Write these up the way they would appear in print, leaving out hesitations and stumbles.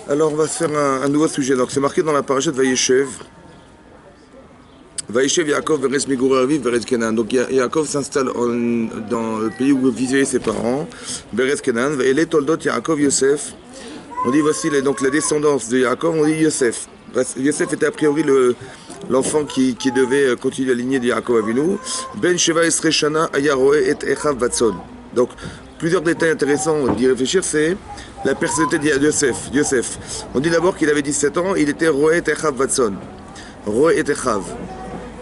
Alors on va se faire un nouveau sujet. Donc c'est marqué dans la parasha de Vayeshev. Vayeshev Yaakov Veres Migurei Aviv Veres Kenan. Donc Yaakov s'installe dans le pays où vivaient ses parents, Veres Kenan. Et les Toldot Yaakov Yosef. On dit voici donc la descendance de Yaakov, on dit Yosef. Yosef était a priori l'enfant qui devait continuer la lignée de Yaakov Avinu. Ben Sheva Esre Shana Ayaroe et Echav Vatson. Donc plusieurs détails intéressants d'y réfléchir, c'est la personnalité de Yosef. On dit d'abord qu'il avait 17 ans, il était Roé et Echav Vatson. Roé et Echav,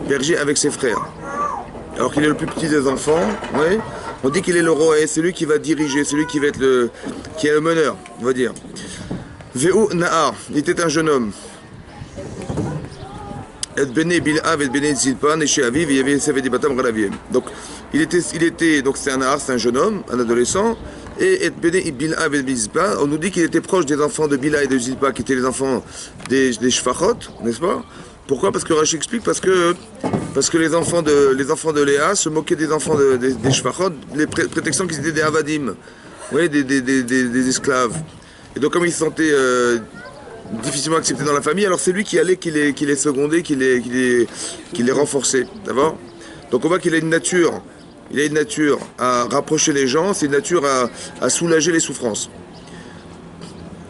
berger avec ses frères. Alors qu'il est le plus petit des enfants, ouais. On dit qu'il est le Roé, c'est lui qui va diriger, c'est lui qui va être qui est le meneur, on va dire. Veu Nahar, il était un jeune homme. Et Bene Bilhav et Bene Zilpan et chez Aviv, il y avait Yosef et Dibatam Ralaviem. Donc il était donc c'est un Nahar, c'est un jeune homme, un adolescent. Et Bene Bilhav et Zilpan, on nous dit qu'il était proche des enfants de Bila et de Zilpa, qui étaient les enfants des Shfachot, n'est-ce pas? Pourquoi? Parce que Rashi explique, parce que les enfants de Léa se moquaient des enfants des Shfachot, les prétextant qu'ils étaient des Avadim, oui, des esclaves. Et donc comme ils se sentaient difficilement acceptés dans la famille, alors c'est lui qui allait, qui les secondait, qui les renforçait, d'accord? Donc on voit qu'il a une nature à rapprocher les gens, c'est une nature à soulager les souffrances.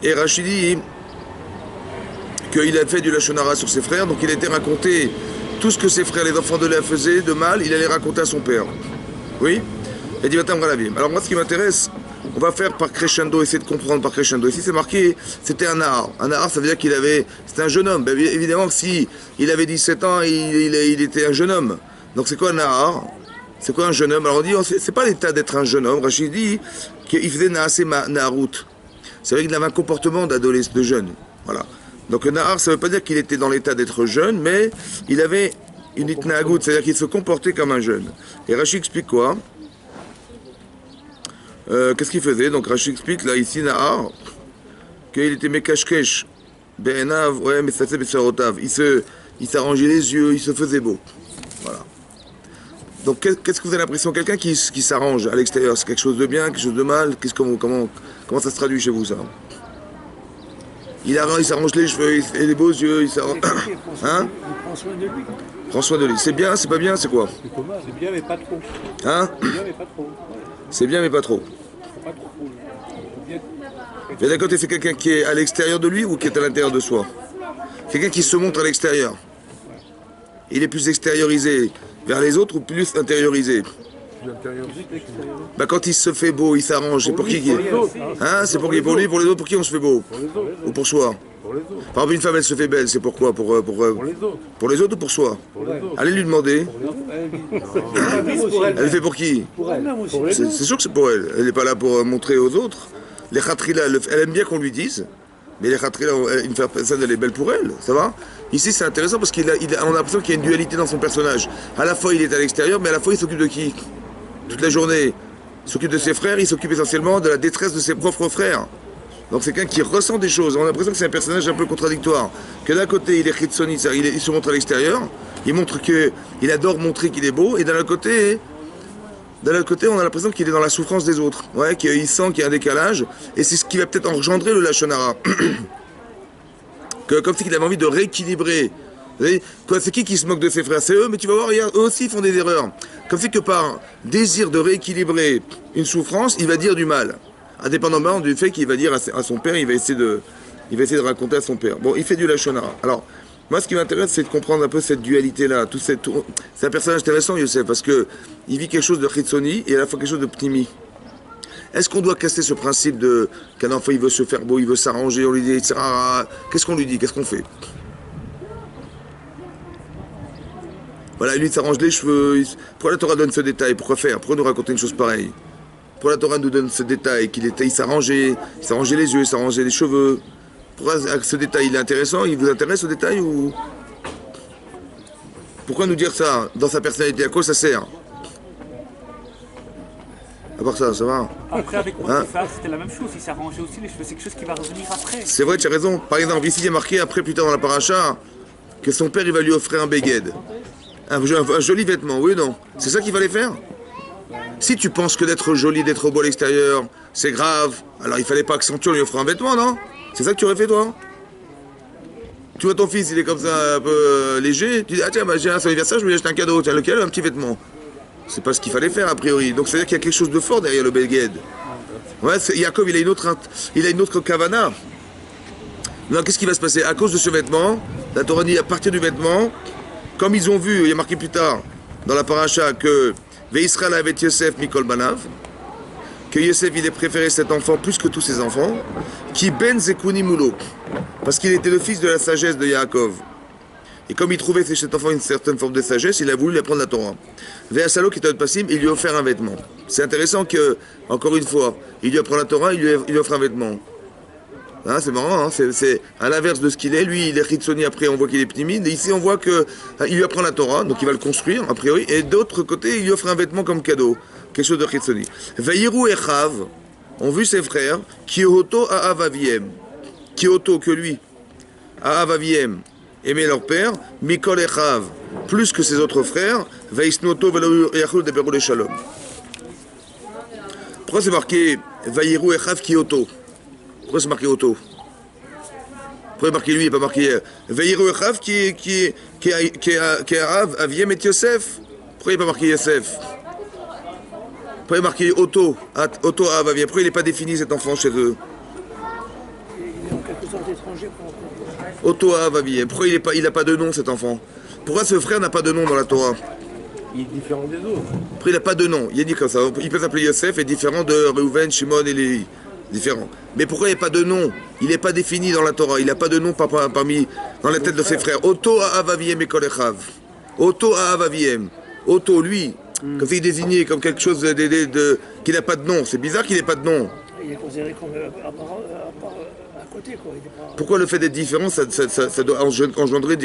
Et Rashi dit qu'il a fait du Lachon Hara sur ses frères, donc il a été raconté tout ce que ses frères, les enfants de Léa, faisaient de mal, il allait raconter à son père. Oui? Et dit Vatam Ralavim. Alors moi ce qui m'intéresse, on va faire par crescendo, essayer de comprendre par crescendo. Ici c'est marqué, c'était un Nahar. Un Nahar, ça veut dire c'était un jeune homme. Ben, évidemment que si il avait 17 ans, il était un jeune homme. Donc c'est quoi un Nahar? C'est quoi un jeune homme? Alors on dit, c'est pas l'état d'être un jeune homme. Rachid dit qu'il faisait Naasé Naharut. C'est vrai qu'il avait un comportement d'adolescent, de jeune. Voilà. Donc un Nahar, ça veut pas dire qu'il était dans l'état d'être jeune, mais il avait une itnagout, c'est-à-dire qu'il se comportait comme un jeune. Et Rachid explique quoi? Qu'est-ce qu'il faisait? Donc Rashi explique là ici Nahar qu'il était mekashkesh be'enav ouais mesatse be'sarotav. Il s'arrangeait les yeux, il se faisait beau. Voilà. Donc qu'est-ce que vous avez l'impression? Quelqu'un qui s'arrange à l'extérieur, c'est quelque chose de bien, quelque chose de mal? Comment ça se traduit chez vous ça? Il s'arrange les cheveux, il a des beaux yeux, il s'arrange. Hein? Il prend soin de lui. Prends soin de lui. C'est bien, c'est pas bien, c'est quoi? C'est bien mais pas trop. Hein? C'est bien mais pas trop. C'est bien mais pas trop. Pas trop. Mais d'un côté, c'est quelqu'un qui est à l'extérieur de lui ou qui est à l'intérieur de soi? Quelqu'un qui se montre à l'extérieur. Il est plus extériorisé vers les autres ou plus intériorisé? Bah, quand il se fait beau, il s'arrange. C'est pour qui? Hein? C'est pour qui? Pour lui, pour les autres, pour qui on se fait beau? Ou pour soi? Par exemple, une femme, elle se fait belle, c'est pourquoi? Pour les autres. Pour les autres ou pour soi? Allez lui demander. Elle le fait pour qui? C'est sûr que c'est pour elle. Elle n'est pas là pour montrer aux autres. Les khatrila, elle aime bien qu'on lui dise. Mais les khatrila, une personne, elle est belle pour elle. Ça va? Ici, c'est intéressant parce qu'on a l'impression qu'il y a une dualité dans son personnage. À la fois, il est à l'extérieur, mais à la fois, il s'occupe de qui? Toute la journée. Il s'occupe de ses frères, il s'occupe essentiellement de la détresse de ses propres frères. Donc c'est quelqu'un qui ressent des choses. On a l'impression que c'est un personnage un peu contradictoire. Que d'un côté, il est chitsoni, il se montre à l'extérieur, il adore montrer qu'il est beau, et d'un autre côté, on a l'impression qu'il est dans la souffrance des autres. Ouais, qu'il sent qu'il y a un décalage, et c'est ce qui va peut-être engendrer le Lachon Hara. Comme si il avait envie de rééquilibrer. Vous savez, c'est qui se moque de ses frères? C'est eux, mais tu vas voir, eux aussi font des erreurs. Comme si que par désir de rééquilibrer une souffrance, il va dire du mal. Indépendamment du fait qu'il va dire à son père, il va essayer de raconter à son père. Bon, il fait du Lachon Hara. Alors, moi, ce qui m'intéresse, c'est de comprendre un peu cette dualité-là. C'est un personnage intéressant, Yosef, parce que il vit quelque chose de chitsoni et à la fois quelque chose de ptimi. Est-ce qu'on doit casser ce principe qu'un enfant, il veut se faire beau, il veut s'arranger, on lui dit, etc. Qu'est-ce qu'on lui dit? Qu'est-ce qu'on fait? Voilà, lui, il s'arrange les cheveux. Pourquoi la Torah donne ce détail? Pourquoi faire? Pourquoi nous raconter une chose pareille? Pourquoi la Torah nous donne ce détail il s'arrangeait les yeux, il s'arrangeait les cheveux? Pourquoi ce détail, il est intéressant? Il vous intéresse ce détail ou... Pourquoi nous dire ça dans sa personnalité? À quoi ça sert? À part ça, ça va? Après, avec Potiphar, c'était la même chose. Il s'arrangeait aussi les cheveux. C'est quelque chose qui va revenir après. C'est vrai, tu as raison. Par exemple, ici, il y a marqué après, plus tard dans la paracha, que son père, il va lui offrir un bégued. Un joli vêtement, oui ou non? C'est ça qu'il fallait faire? Si tu penses que d'être joli, d'être beau à l'extérieur, c'est grave, alors il fallait pas accentuer, on lui offre un vêtement, non? C'est ça que tu aurais fait, toi? Tu vois ton fils, il est comme ça, un peu léger. Tu dis, ah tiens, bah, j'ai un anniversaire, je lui achète un cadeau. Tiens, lequel? Un petit vêtement. C'est pas ce qu'il fallait faire, a priori. Donc, c'est-à-dire qu'il y a quelque chose de fort derrière le Belgued. Ouais, Yaakov, il a une autre kavana. Non, qu'est-ce qui va se passer? À cause de ce vêtement, la Torah dit, à partir du vêtement, comme ils ont vu, il y a marqué plus tard, dans la paracha, que Ve'Israël avait Yosef Mikol Banav, que Yosef, il ait préféré cet enfant plus que tous ses enfants, qui ben Zekuni Moulo, parce qu'il était le fils de la sagesse de Yaakov. Et comme il trouvait chez cet enfant une certaine forme de sagesse, il a voulu lui apprendre la Torah. Ve'Asalo qui était Passim, il lui a offert un vêtement. C'est intéressant que, encore une fois, il lui apprend la Torah, il lui offre un vêtement. Hein, c'est marrant, hein, c'est à l'inverse de ce qu'il est. Lui, il est Chitsoni, après on voit qu'il est timide. Et ici, on voit qu'il lui apprend la Torah, donc il va le construire, a priori. Et d'autre côté, il lui offre un vêtement comme cadeau. Quelque chose de Chitsoni. Vaïrou et Chav ont vu ses frères, Kioto à Avaviem. Kioto, que lui, à Avaviem, aimait leur père, Mikol et Chav, plus que ses autres frères, Vaïsnoto, Velo Yachul de Berou Shalom. Pourquoi c'est marqué Vaïrou et Chav Kioto? Pourquoi c'est marqué Otto? Pourquoi c'est marqué lui et pas marqué Veïrou Echav qui est Arav, Aviem et Yosef? Pourquoi il n'est pas marqué Yosef? Pourquoi il est marqué Otto? Otto Arav Aviem. Pourquoi il n'est pas défini cet enfant chez eux? Il est en quelque sorte étranger pour Otto Arav Aviem. Pourquoi il n'a pas de nom cet enfant? Pourquoi ce frère n'a pas de nom dans la Torah? Il est différent des autres. Pourquoi il n'a pas de nom? Il est dit comme ça. Il peut s'appeler Yosef et différent de Reuven, Shimon et Lévi. Différent. Mais pourquoi il n'y a pas de nom? Il n'est pas défini dans la Torah. Il n'a pas de nom parmi dans la tête de ses frères. Otto Avaviem et Kolechav. Otto Avaviem. Otto, lui, comme il est désigné comme quelque chose qui n'a pas de nom. C'est bizarre qu'il n'ait pas de nom. Il est considéré comme à côté, quoi. Il est pas... Pourquoi le fait d'être différent, ça doit engendrer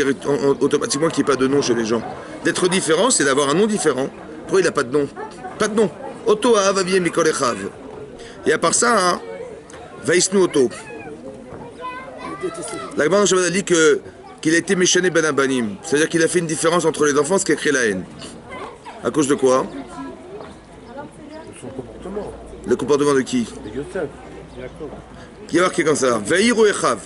automatiquement qu'il n'y ait pas de nom chez les gens? D'être différent, c'est d'avoir un nom différent. Pourquoi il n'a pas de nom? Pas de nom. Otto Avaviem et Kolechav. Et à part ça, hein, Vaïsnu Otto. La Gemara a dit qu'il a été méchané ben abanim. C'est-à-dire qu'il a fait une différence entre les enfants, ce qui a créé la haine. À cause de quoi? Son comportement. Le comportement de qui? De Yosef. Jacob. Qui a marqué comme ça? Veïrou Echav.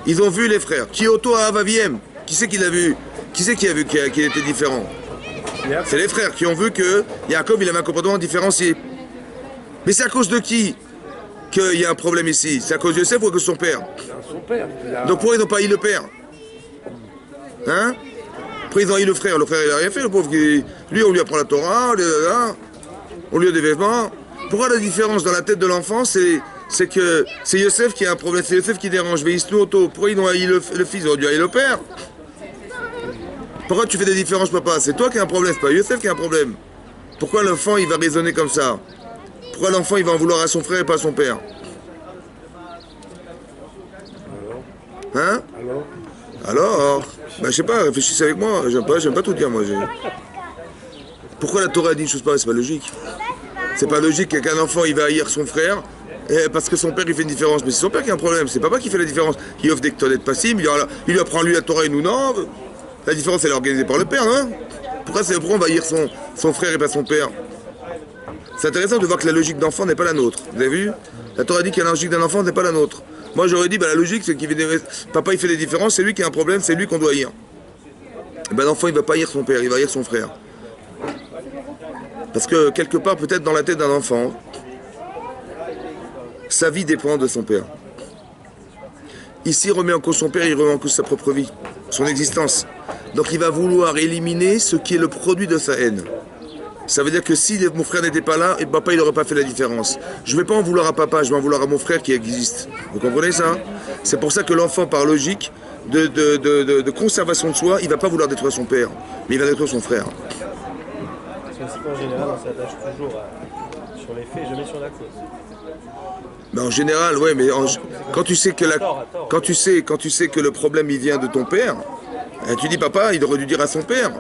Ils ont vu les frères. Qui Otto à Avaviem? Qui c'est qui l'a vu? Qui c'est qui a vu qu'il était différent? C'est les frères qui ont vu que Jacob il avait un comportement différencié. Mais c'est à cause de qui qu'il y a un problème ici? C'est à cause de Yosef ou à cause de son père? Son père. Donc pourquoi ils n'ont pas haï le père? Hein? Pourquoi ils ont haï le frère? Le frère il n'a rien fait, le pauvre. Lui on lui apprend la Torah, on lui a des vêtements. Pourquoi la différence dans la tête de l'enfant c'est que c'est Yosef qui a un problème, c'est Yosef qui dérange. Mais Auto. Pourquoi ils ont haï le fils? Ils ont dû haïr le père. Pourquoi tu fais des différences, papa? C'est toi qui as un problème, c'est pas Yosef qui a un problème. Pourquoi l'enfant il va raisonner comme ça? Pourquoi l'enfant il va en vouloir à son frère et pas à son père? Hein? Alors ben, je sais pas, réfléchissez avec moi, j'aime pas tout dire moi. Pourquoi la Torah dit une chose pareille? C'est pas logique. C'est pas logique qu'un enfant il va haïr son frère parce que son père il fait une différence. Mais c'est son père qui a un problème, c'est papa qui fait la différence. Il offre des tonnettes passives, il lui apprend lui la Torah et nous non. La différence elle est organisée par le père, hein? Pourquoi on va haïr son frère et pas son père? C'est intéressant de voir que la logique d'enfant n'est pas la nôtre. Vous avez vu? La Torah dit que la logique d'un enfant n'est pas la nôtre. Moi j'aurais dit, la logique c'est papa il fait des différences, c'est lui qui a un problème, c'est lui qu'on doit haïr. Et l'enfant il va pas haïr son père, il va haïr son frère. Parce que quelque part, peut-être dans la tête d'un enfant, sa vie dépend de son père. Ici, il remet en cause son père, il remet en cause sa propre vie, son existence. Donc il va vouloir éliminer ce qui est le produit de sa haine. Ça veut dire que si mon frère n'était pas là, et papa il n'aurait pas fait la différence. Je ne vais pas en vouloir à papa, je vais en vouloir à mon frère qui existe. Vous comprenez ça? C'est pour ça que l'enfant, par logique de conservation de soi, il ne va pas vouloir détruire son père, mais il va détruire son frère. C'est aussi qu'en général, on s'attache toujours sur les faits, jamais sur la cause. Ben en général, ouais, mais quand tu sais que quand tu sais que le problème il vient de ton père, tu dis papa, il aurait dû dire à son père.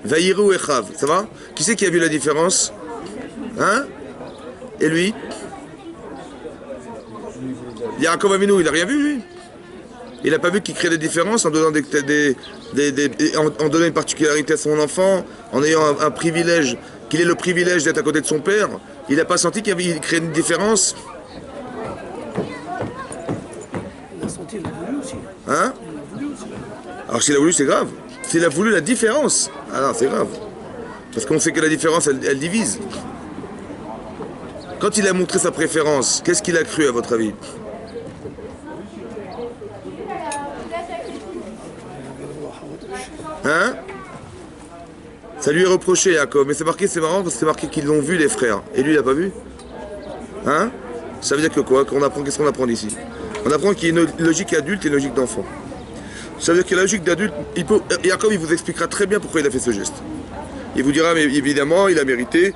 Vaïrou Echav, ça va? Qui c'est qui a vu la différence? Hein? Et lui? Yaakov Avinu, il n'a rien vu, lui. Il n'a pas vu qu'il crée des différences en donnant, en donnant une particularité à son enfant, en ayant un privilège, qu'il ait le privilège d'être à côté de son père. Il n'a pas senti qu'il créait une différence. façon, il l'a voulu aussi. Hein? Il l'a voulu aussi. Alors s'il a voulu, c'est grave. S'il a voulu la différence, ah non, c'est grave. Parce qu'on sait que la différence, elle divise. Quand il a montré sa préférence, qu'est-ce qu'il a cru à votre avis? Hein? Ça lui est reproché, Jacob. Mais c'est marqué, c'est marrant, parce que c'est marqué qu'ils l'ont vu, les frères. Et lui, il l'a pas vu? Hein? Ça veut dire que quoi? Qu'on apprend, qu'est-ce qu'on apprend d'ici? On apprend qu'il y a une logique adulte et une logique d'enfant. Ça veut dire que la logique d'adulte, Jacob, il vous expliquera très bien pourquoi il a fait ce geste. Il vous dira, mais évidemment, il a mérité,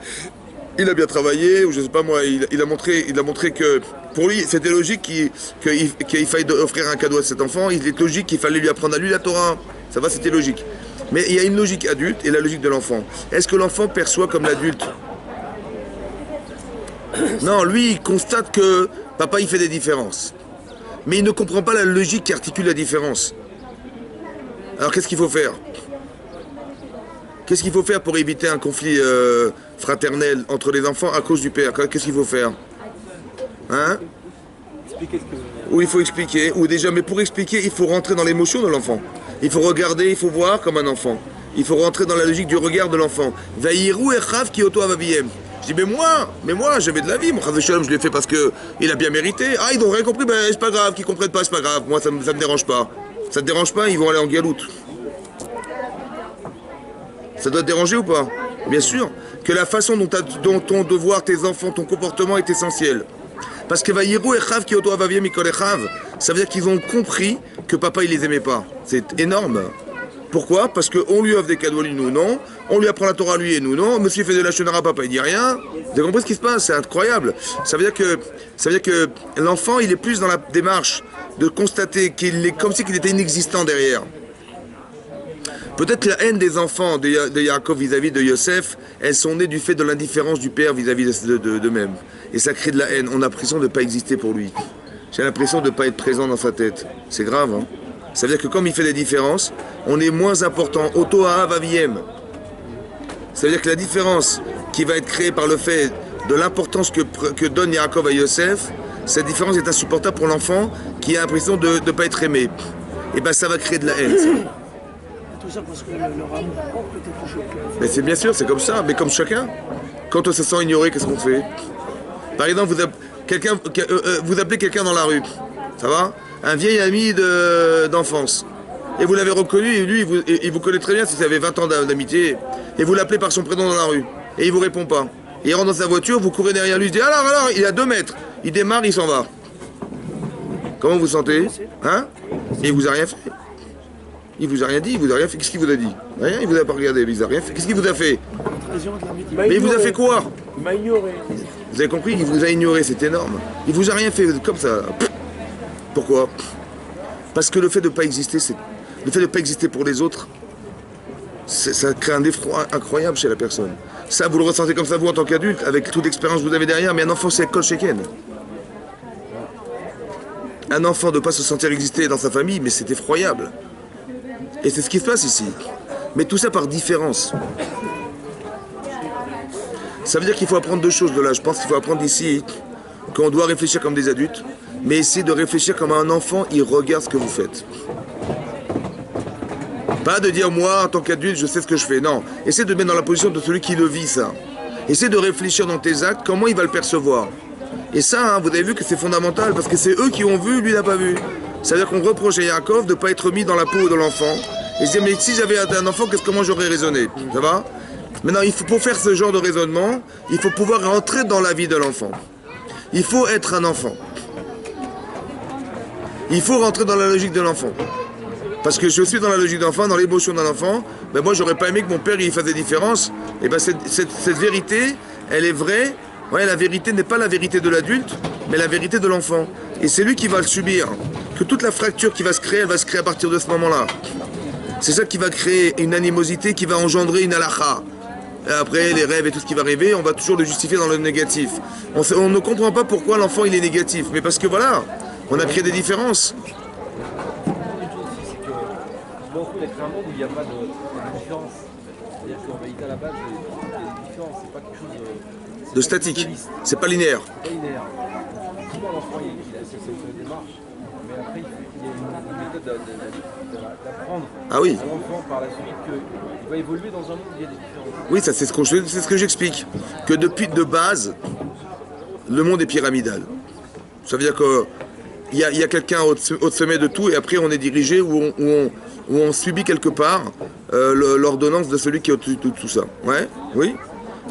il a bien travaillé, ou je sais pas moi, il a montré que pour lui, c'était logique qu'il faille offrir un cadeau à cet enfant, il est logique qu'il fallait lui apprendre à lui la Torah. Ça va, c'était logique. Mais il y a une logique adulte et la logique de l'enfant. Est-ce que l'enfant perçoit comme l'adulte? Non, lui, il constate que papa, il fait des différences. Mais il ne comprend pas la logique qui articule la différence. Alors qu'est-ce qu'il faut faire? Qu'est-ce qu'il faut faire pour éviter un conflit fraternel entre les enfants à cause du père? Qu'est-ce qu'il faut faire? Hein? Expliquer ce que... Ou il faut expliquer, ou déjà, mais pour expliquer, il faut rentrer dans l'émotion de l'enfant. Il faut regarder, il faut voir comme un enfant. Il faut rentrer dans la logique du regard de l'enfant. Vaïrou echav ki oto avaviem. Je dis, mais moi, j'avais de la vie. Mon Chas v'Shalom, je l'ai fait parce qu'il a bien mérité. Ah, ils n'ont rien compris, ben c'est pas grave, qu'ils comprennent pas, c'est pas grave. Moi, ça me dérange pas. Ça te dérange pas, ils vont aller en galoute. Ça doit te déranger ou pas? Bien sûr. Que la façon dont ton devoir, tes enfants, ton comportement est essentiel. Parce que Vaïrou echav ki oto avaviem mikol echav, ça veut dire qu'ils ont compris que papa, il les aimait pas. C'est énorme. Pourquoi? Parce qu'on lui offre des cadeaux, lui, nous, non. On lui apprend la Torah, lui, et nous, non. Monsieur fait de la chenara, papa, il dit rien. Vous avez compris ce qui se passe? C'est incroyable. Ça veut dire que l'enfant, il est plus dans la démarche de constater qu'il est comme si qu'il était inexistant derrière. Peut-être la haine des enfants de Yaakov vis-à-vis de Yosef, elles sont nées du fait de l'indifférence du père vis-à-vis d'eux-mêmes. Et ça crée de la haine. On a l'impression de ne pas exister pour lui. J'ai l'impression de ne pas être présent dans sa tête. C'est grave, hein? Ça veut dire que comme il fait des différences, on est moins important. Oto avaviem. Ça veut dire que la différence qui va être créée par le fait de l'importance que donne Yaakov à Yosef, cette différence est insupportable pour l'enfant qui a l'impression de ne pas être aimé. Et bien ça va créer de la haine. Tout ça parce que leur amour propre était toujours clair. Mais c'est bien sûr, c'est comme ça, mais comme chacun. Quand on se sent ignoré, qu'est-ce qu'on fait? Par exemple, vous appelez quelqu'un dans la rue, ça va? Un vieil ami d'enfance. Et vous l'avez reconnu, et lui, il vous connaît très bien si vous avez 20 ans d'amitié. Et vous l'appelez par son prénom dans la rue. Et il vous répond pas. Et il rentre dans sa voiture, vous courez derrière lui, il dit alors, il est à 2 mètres. Il démarre, il s'en va. Comment vous vous sentez? Hein? Et il vous a rien fait. Il vous a rien dit, il vous a rien fait. Qu'est-ce qu'il vous a dit? Rien, il vous a pas regardé, il vous a rien fait. Qu'est-ce qu'il vous a fait? Mais il vous a fait quoi? Il m'a ignoré. Vous avez compris? Il vous a ignoré, c'est énorme. Il vous a rien fait, comme ça. Pourquoi? Parce que le fait de ne pas exister, le fait de ne pas exister pour les autres, ça crée un effroi incroyable chez la personne. Ça, vous le ressentez comme ça, vous, en tant qu'adulte, avec toute l'expérience que vous avez derrière, mais un enfant, c'est kol sheken. Un enfant de ne pas se sentir exister dans sa famille, mais c'est effroyable. Et c'est ce qui se passe ici. Mais tout ça par différence. Ça veut dire qu'il faut apprendre 2 choses de là. Je pense qu'il faut apprendre ici qu'on doit réfléchir comme des adultes, mais essayer de réfléchir comme un enfant, il regarde ce que vous faites. Pas de dire, moi, en tant qu'adulte, je sais ce que je fais. Non. Essaie de te mettre dans la position de celui qui le vit, ça. Essaie de réfléchir dans tes actes, comment il va le percevoir. Et ça, hein, vous avez vu que c'est fondamental, parce que c'est eux qui ont vu, lui, il n'a pas vu. Ça veut dire qu'on reproche à Yaakov de ne pas être mis dans la peau de l'enfant. Et se dire, mais si j'avais un enfant, comment j'aurais raisonné? Ça va? Maintenant, pour faire ce genre de raisonnement, il faut pouvoir rentrer dans la vie de l'enfant. Il faut être un enfant. Il faut rentrer dans la logique de l'enfant. Parce que je suis dans la logique d'enfant, dans l'émotion d'un enfant. Ben moi, j'aurais pas aimé que mon père il fasse des différences. Et ben cette vérité, elle est vraie. Ouais, la vérité n'est pas la vérité de l'adulte, mais la vérité de l'enfant. Et c'est lui qui va le subir. Que toute la fracture qui va se créer, elle va se créer à partir de ce moment-là. C'est ça qui va créer une animosité, qui va engendrer une halakha. Et après, les rêves et tout ce qui va arriver, on va toujours le justifier dans le négatif. On ne comprend pas pourquoi l'enfant il est négatif. Mais parce que voilà, on a créé des différences. Beaucoup d'être un monde où il n'y a pas de différence. C'est-à-dire qu'en réalité, à la base, il y a une différence, c'est pas quelque chose de statique. C'est pas linéaire. C'est pas linéaire. Souvent, l'enfant, il a cette démarche, mais après, il fait y a une méthode d'apprendre Ah oui. à l'enfant par la suite qu'il va évoluer dans un monde où il y a des différences. Oui, ça c'est ce que j'explique. Que depuis de base, le monde est pyramidal. Ça veut dire qu'il y a quelqu'un au sommet de tout et après on est dirigé ou on subit quelque part l'ordonnance de celui qui est au-dessus de tout ça. Ouais, oui.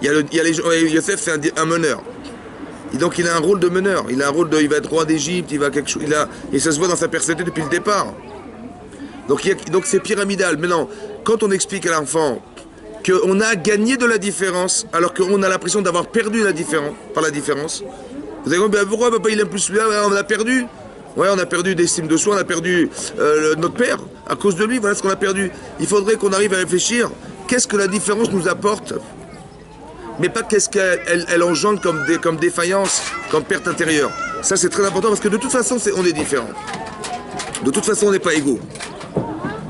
Il y a les gens, Yosef c'est un meneur. Et donc il a un rôle de meneur. Il a un rôle il va être roi d'Égypte, il va quelque chose. Et ça se voit dans sa personnalité depuis le départ. Donc c'est pyramidal. Maintenant, quand on explique à l'enfant qu'on a gagné de la différence, alors qu'on a l'impression d'avoir perdu par la différence, vous avez dit, pourquoi papa il aime plus celui-là? On a perdu. Ouais, on a perdu d'estime de soi, on a perdu notre père. À cause de lui, voilà ce qu'on a perdu. Il faudrait qu'on arrive à réfléchir, qu'est-ce que la différence nous apporte? Mais pas qu'est-ce qu'elle engendre comme défaillance, comme perte intérieure. Ça c'est très important parce que de toute façon on est différents. De toute façon on n'est pas égaux.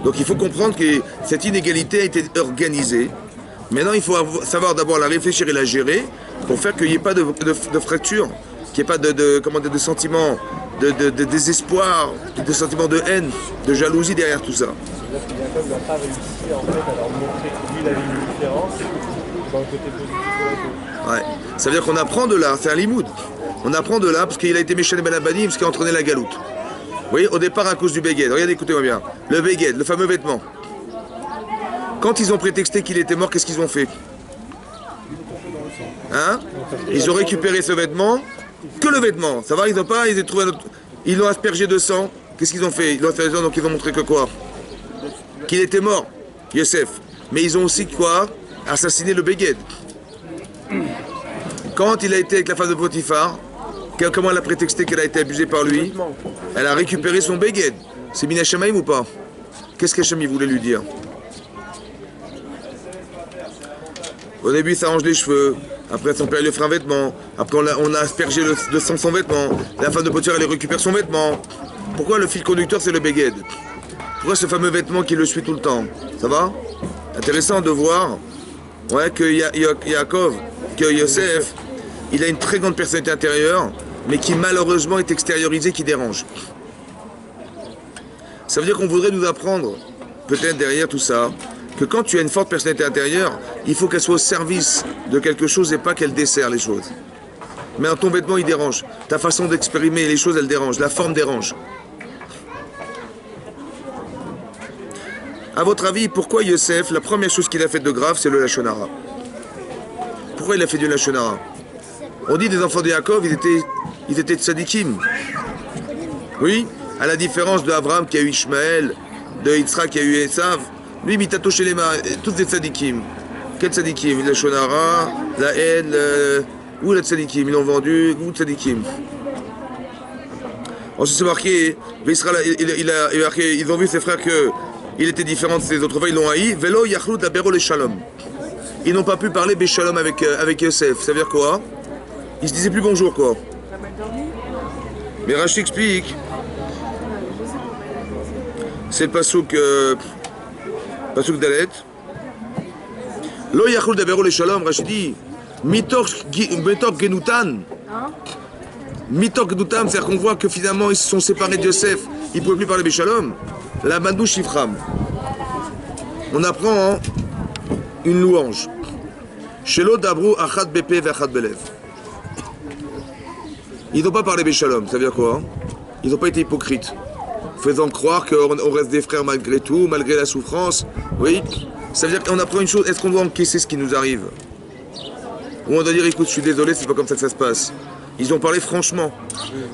Donc il faut comprendre que cette inégalité a été organisée. Maintenant il faut savoir d'abord la réfléchir et la gérer pour faire qu'il n'y ait pas de fracture, qu'il n'y ait pas de sentiments de désespoir, de sentiments de haine, de jalousie derrière tout ça. C'est-à-dire que Jacob n'a pas réussi en fait à leur montrer que lui il avait une différence dans le côté positif de la chose. Ouais. Ça veut dire qu'on apprend de là, c'est un limoud. On apprend de là parce qu'il a été méchant Ben Abadi, parce qu'il a entraîné la galoute. Vous voyez, au départ à cause du beged. Regardez, écoutez-moi bien. Le beged, le fameux vêtement. Quand ils ont prétexté qu'il était mort, qu'est-ce qu'ils ont fait? Hein? Ils ont récupéré ce vêtement, que le vêtement. Ça va, ils ont trouvé ils l'ont aspergé de sang. Qu'est-ce qu'ils ont fait? Ils l'ont aspergé de sang, donc ils ont montré que quoi? Qu'il était mort, Yosef. Mais ils ont aussi quoi? Assassiné le beged. Quand il a été avec la femme de Potiphar, comment elle a prétexté qu'elle a été abusée par lui? Elle a récupéré son beged. C'est Mina Shamaim ou pas? Qu'est-ce qu'Hachem voulait lui dire? Au début, ça range les cheveux. Après, son père lui offre un vêtement. Après, on a aspergé de sang son vêtement. La femme de Potiphar, elle récupère son vêtement. Pourquoi le fil conducteur, c'est le beged? Pourquoi ce fameux vêtement qui le suit tout le temps? Ça va? Intéressant de voir que Yaakov, que Yosef, il a une très grande personnalité intérieure, mais qui malheureusement est extériorisée, qui dérange. Ça veut dire qu'on voudrait nous apprendre, peut-être derrière tout ça, que quand tu as une forte personnalité intérieure, il faut qu'elle soit au service de quelque chose et pas qu'elle dessert les choses. Mais ton vêtement, il dérange. Ta façon d'exprimer les choses, elle dérange. La forme dérange. À votre avis, pourquoi Yosef, la première chose qu'il a faite de grave, c'est le Lachon Hara? Pourquoi il a fait du Lachon Hara? On dit des enfants de Yaakov, ils étaient tzadikim. Oui, à la différence d'Abraham qui a eu Ishmaël, de Yitzhak qui a eu Esav, lui, il t'a touché les mains, tous des tzadikim. Quel tzadikim? Le Lachon Hara, la haine, où les tzadikim? Ils l'ont vendu, où tzadikim? Ensuite, c'est marqué, ils ont vu ses frères qu'il était différent de ses autres frères, ils l'ont haï. Velo yachlut dabero le shalom. Ils n'ont pas pu parler Béchalom avec Yosef. Ça veut dire quoi? Ils se disaient plus bonjour, quoi. Mais Rashi explique. C'est le pasouk Dalet. Lo yachlut dabero le shalom. Rashi dit mitok genutan. Mitok genutan, c'est-à-dire qu'on voit que finalement ils se sont séparés de Yosef. Ils ne pouvaient plus parler Béchalom. La Mandou Shifram. On apprend une louange. Shelo Dabrou Achad Bepe Vachad Belev. Ils n'ont pas parlé Béchalom, ça veut dire quoi? Ils n'ont pas été hypocrites, faisant croire qu'on reste des frères malgré tout, malgré la souffrance. Oui, ça veut dire qu'on apprend une chose, est-ce qu'on doit encaisser ce qui nous arrive? Ou on doit dire, écoute, je suis désolé, c'est pas comme ça que ça se passe. Ils ont parlé franchement.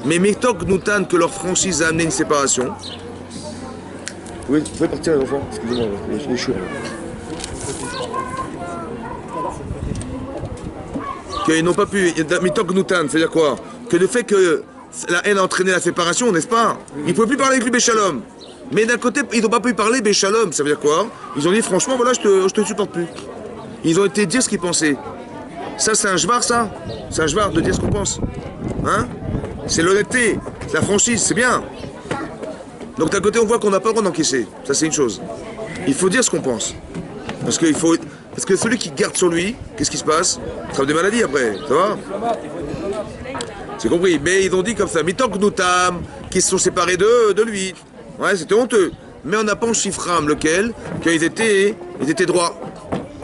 Mais Mitok Noutan, que leur franchise a amené une séparation. Oui, vous pouvez partir les enfants, excusez-moi, il est chaud. Qu'ils n'ont pas pu, Mitok Noutan, c'est-à-dire quoi? Que le fait que la haine a entraîné la séparation, n'est-ce pas? Ils ne pouvaient plus parler avec lui Béchalom. Mais d'un côté, ils n'ont pas pu parler Béchalom, ça veut dire quoi? Ils ont dit franchement, voilà, je te supporte plus. Ils ont été dire ce qu'ils pensaient. Ça, c'est un jvar, ça? C'est un jvar de dire ce qu'on pense. Hein? C'est l'honnêteté, c'est la franchise, c'est bien. Donc d'un côté, on voit qu'on n'a pas le droit d'encaisser. Ça, c'est une chose. Il faut dire ce qu'on pense. Parce que celui qui garde sur lui, qu'est-ce qui se passe? Il attrape des maladies après, ça va? C'est compris. Mais ils ont dit comme ça, Mitok Noutam, qui se sont séparés de lui. Ouais, c'était honteux. Mais on n'a pas en chifframe lequel, qu'ils étaient droits.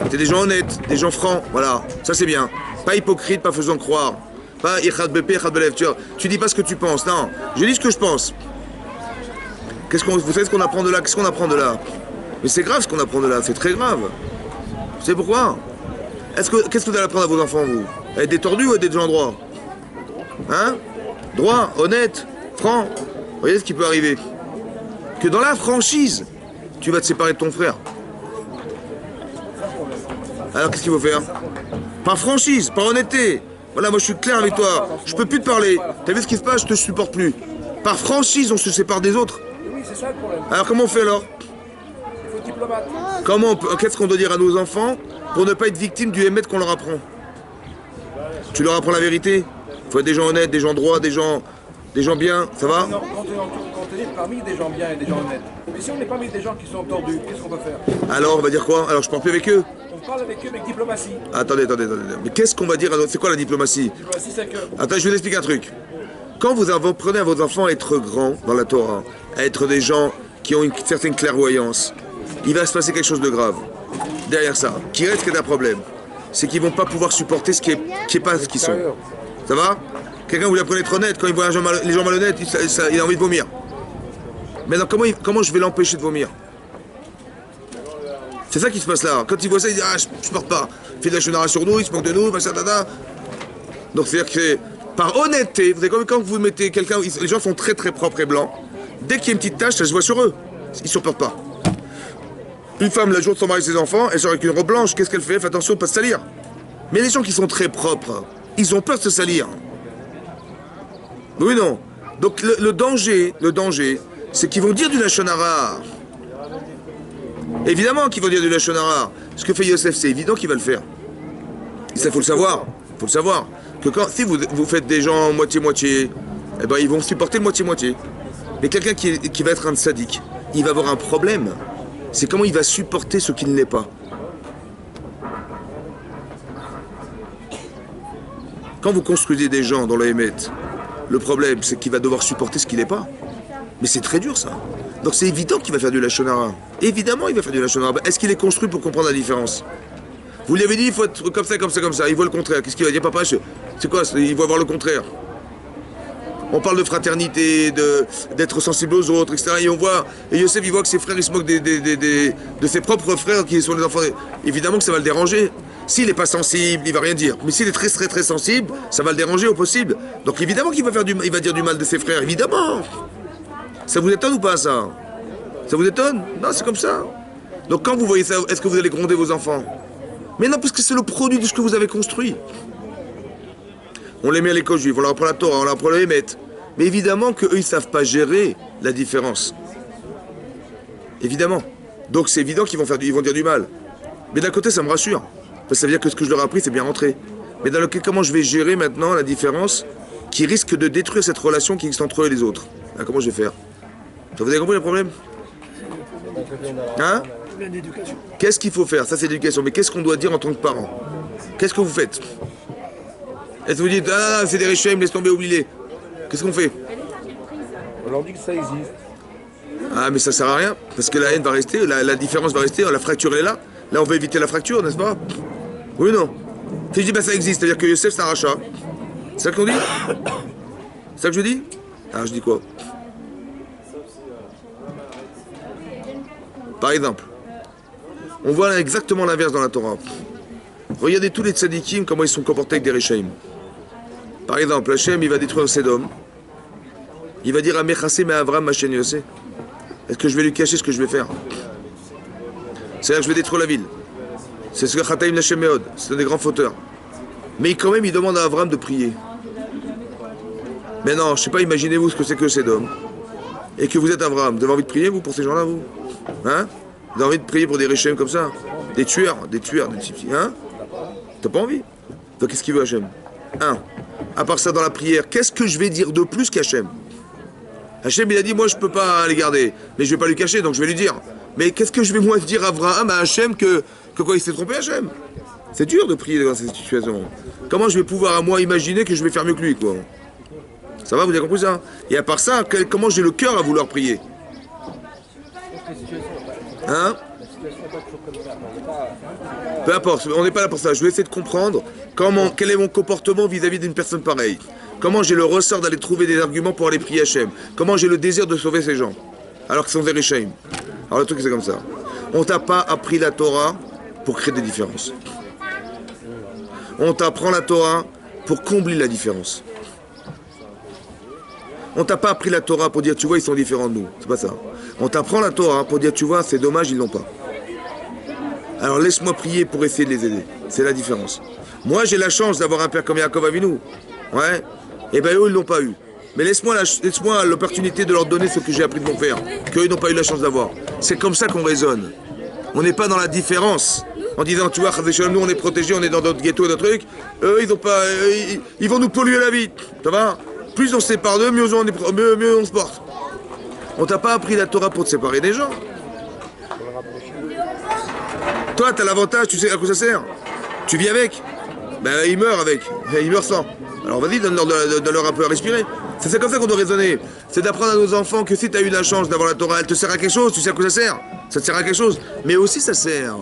C'était des gens honnêtes, des gens francs, voilà. Ça c'est bien. Pas hypocrite, pas faisant croire. Pas Ichad Bepé, Ichad Belev. Tu dis pas ce que tu penses, non. Je dis ce que je pense. Vous savez ce qu'on apprend de là? Qu'est-ce qu'on apprend de là? Mais c'est grave ce qu'on apprend de là, c'est très grave. Vous savez pourquoi? Qu'est-ce que vous allez apprendre à vos enfants, vous? À être des tordus ou à être des gens droits? Hein? Droit, honnête, franc. Vous voyez ce qui peut arriver? Que dans la franchise, tu vas te séparer de ton frère. Alors qu'est-ce qu'il faut faire? Par franchise, par honnêteté. Voilà, moi je suis clair avec toi. Je peux plus te parler. T'as vu ce qui se passe? Je te supporte plus. Par franchise, on se sépare des autres. Oui, c'est ça le problème. Alors comment on fait alors? Il faut être diplomate. Qu'est-ce qu'on doit dire à nos enfants pour ne pas être victime du émettre qu'on leur apprend? Tu leur apprends la vérité. Il faut être des gens honnêtes, des gens droits, des gens bien. Ça va? Non, quand on est parmi des gens bien et des gens honnêtes. Mais si on n'est pas parmi des gens qui sont tordus, qu'est-ce qu'on va faire? Alors on va dire quoi? Alors je parle plus avec eux. On parle avec eux avec diplomatie. Attendez. Mais qu'est-ce qu'on va dire à nos... C'est quoi la diplomatie? Diplomatie, c'est que... Attends, je vais vous expliquer un truc. Quand vous apprenez à vos enfants à être grands dans la Torah, à être des gens qui ont une certaine clairvoyance, il va se passer quelque chose de grave. Derrière ça, qui reste un problème, c'est qu'ils vont pas pouvoir supporter ce qui est pas ce qu'ils sont. Ça va? Quelqu'un vous lui apprenez à être honnête, quand il voit les gens malhonnêtes, il a envie de vomir. Maintenant, comment je vais l'empêcher de vomir? C'est ça qui se passe là. Quand il voit ça, il dit ah, je supporte pas. Il fait de la chenara sur nous, il se moque de nous, machin, tata. Donc c'est-à-dire que par honnêteté, vous savez, comme quand vous mettez quelqu'un, les gens sont très très propres et blancs. Dès qu'il y a une petite tache, ça se voit sur eux. Ils supportent pas. Une femme, le jour de son mari et ses enfants, elle sort avec une robe blanche. Qu'est-ce qu'elle fait? Elle fait attention de ne pas se salir. Mais les gens qui sont très propres, ils ont peur de se salir. Oui, non. Donc le danger, c'est qu'ils vont dire du lachon hara. Évidemment qu'ils vont dire du lachon hara. Ce que fait Yosef, c'est évident qu'il va le faire. Et ça, faut le savoir. Faut le savoir. Que si vous faites des gens moitié-moitié, eh ben, ils vont supporter le moitié-moitié. Mais quelqu'un qui va être un sadique, il va avoir un problème. C'est comment il va supporter ce qu'il n'est pas. Quand vous construisez des gens dans le Hémet, le problème, c'est qu'il va devoir supporter ce qu'il n'est pas. Mais c'est très dur, ça. Donc c'est évident qu'il va faire du lachon hara. Évidemment, il va faire du lachon hara. Est-ce qu'il est construit pour comprendre la différence? Vous lui avez dit, il faut être comme ça, comme ça, comme ça. Il voit le contraire. Qu'est-ce qu'il va dire? Papa, c'est quoi? Il va voir le contraire. On parle de fraternité, d'être sensible aux autres, etc. Et Yosef, il voit que ses frères, ils se moquent de ses propres frères qui sont des enfants. Évidemment que ça va le déranger. S'il n'est pas sensible, il va rien dire. Mais s'il est très, très, très sensible, ça va le déranger au possible. Donc évidemment qu'il va dire du mal de ses frères. Évidemment. Ça vous étonne ou pas, ça? Ça vous étonne? Non, c'est comme ça. Donc quand vous voyez ça, est-ce que vous allez gronder vos enfants? Mais non, parce que c'est le produit de ce que vous avez construit. On les met à l'école juive, on leur apprend la Torah, on leur apprend le Hémet. Mais évidemment qu'eux, ils ne savent pas gérer la différence. Évidemment. Donc c'est évident qu'ils vont dire du mal. Mais d'un côté, ça me rassure. Parce que ça veut dire que ce que je leur ai appris, c'est bien rentré. Mais dans lequel, comment je vais gérer maintenant la différence qui risque de détruire cette relation qui existe entre eux et les autres? Ah, comment je vais faire? Ça vous avez compris le problème? Hein? L'éducation. Qu'est-ce qu'il faut faire? Ça, c'est l'éducation. Mais qu'est-ce qu'on doit dire en tant que parent? Qu'est-ce que vous faites? Est-ce que vous dites, ah, c'est des réchem, laisse tomber, oubliez-les? Qu'est-ce qu'on fait? On leur dit que ça existe. Ah, mais ça sert à rien, parce que la haine va rester, la différence va rester, la fracture elle est là. Là, on va éviter la fracture, n'est-ce pas? Oui ou non? Si je dis, bah ça existe, c'est-à-dire que Yosef, c'est un rachat. C'est ça qu'on dit? C'est ça que je dis? Ah, je dis quoi? Par exemple, on voit exactement l'inverse dans la Torah. Regardez tous les tzadikim, comment ils sont comportés avec des réchaïm. Par exemple, Hachem, il va détruire Sédom. Il va dire à Mechassé, mais Avram, Machen Yosef. Est-ce que je vais lui cacher ce que je vais faire? C'est-à-dire que je vais détruire la ville. C'est ce que Chataim Lachem Meod. C'est un des grands fauteurs. Mais quand même, il demande à Avram de prier. Mais non, je ne sais pas, imaginez-vous ce que c'est que Sédom. Et que vous êtes Avram. Vous avez envie de prier, vous, pour ces gens-là, vous? Hein? Vous avez envie de prier pour des réchaïm comme ça? Des tueurs, des petits. Hein? T'as pas envie? Donc qu'est-ce qu'il veut Hachem? À part ça dans la prière, qu'est-ce que je vais dire de plus qu'Hachem? Hachem il a dit moi je peux pas les garder, mais je vais pas lui cacher donc je vais lui dire. Mais qu'est-ce que je vais moi dire à Abraham, à Hachem que quoi il s'est trompé Hachem? C'est dur de prier dans cette situation. Comment je vais pouvoir à moi imaginer que je vais faire mieux que lui quoi? Ça va, vous avez compris ça? Et à part ça, comment j'ai le cœur à vouloir prier? Hein? La situation n'est pas toujours comme ça. On n'est pas- Peu importe, on n'est pas là pour ça. Je vais essayer de comprendre quel est mon comportement vis-à-vis d'une personne pareille. Comment j'ai le ressort d'aller trouver des arguments pour aller prier Hachem. Comment j'ai le désir de sauver ces gens. Alors qu'ils sont Verishaim. Alors le truc c'est comme ça. On t'a pas appris la Torah pour créer des différences. On t'apprend la Torah pour combler la différence. On t'a pas appris la Torah pour dire, tu vois, ils sont différents de nous. C'est pas ça. On t'apprend la Torah pour dire, tu vois, c'est dommage, ils l'ont pas. Alors laisse-moi prier pour essayer de les aider. C'est la différence. Moi, j'ai la chance d'avoir un père comme Yaakov Avinu. Ouais. Et ben eux, ils l'ont pas eu. Mais laisse-moi l'opportunité de leur donner ce que j'ai appris de mon père, qu'eux n'ont pas eu la chance d'avoir. C'est comme ça qu'on raisonne. On n'est pas dans la différence. En disant, tu vois, nous on est protégés, on est dans notre ghetto et notre truc. Eux, ils ont pas, ils vont nous polluer la vie. Ça va? Plus on se sépare d'eux, mieux on se porte. On t'a pas appris la Torah pour te séparer des gens. Toi, tu as l'avantage, tu sais à quoi ça sert. Tu vis avec. Ben, ils meurent avec. Ils meurent sans. Alors vas-y, donne-leur un peu à respirer. C'est comme ça qu'on doit raisonner. C'est d'apprendre à nos enfants que si tu as eu la chance d'avoir la Torah, elle te sert à quelque chose, tu sais à quoi ça sert. Ça te sert à quelque chose. Mais aussi ça sert.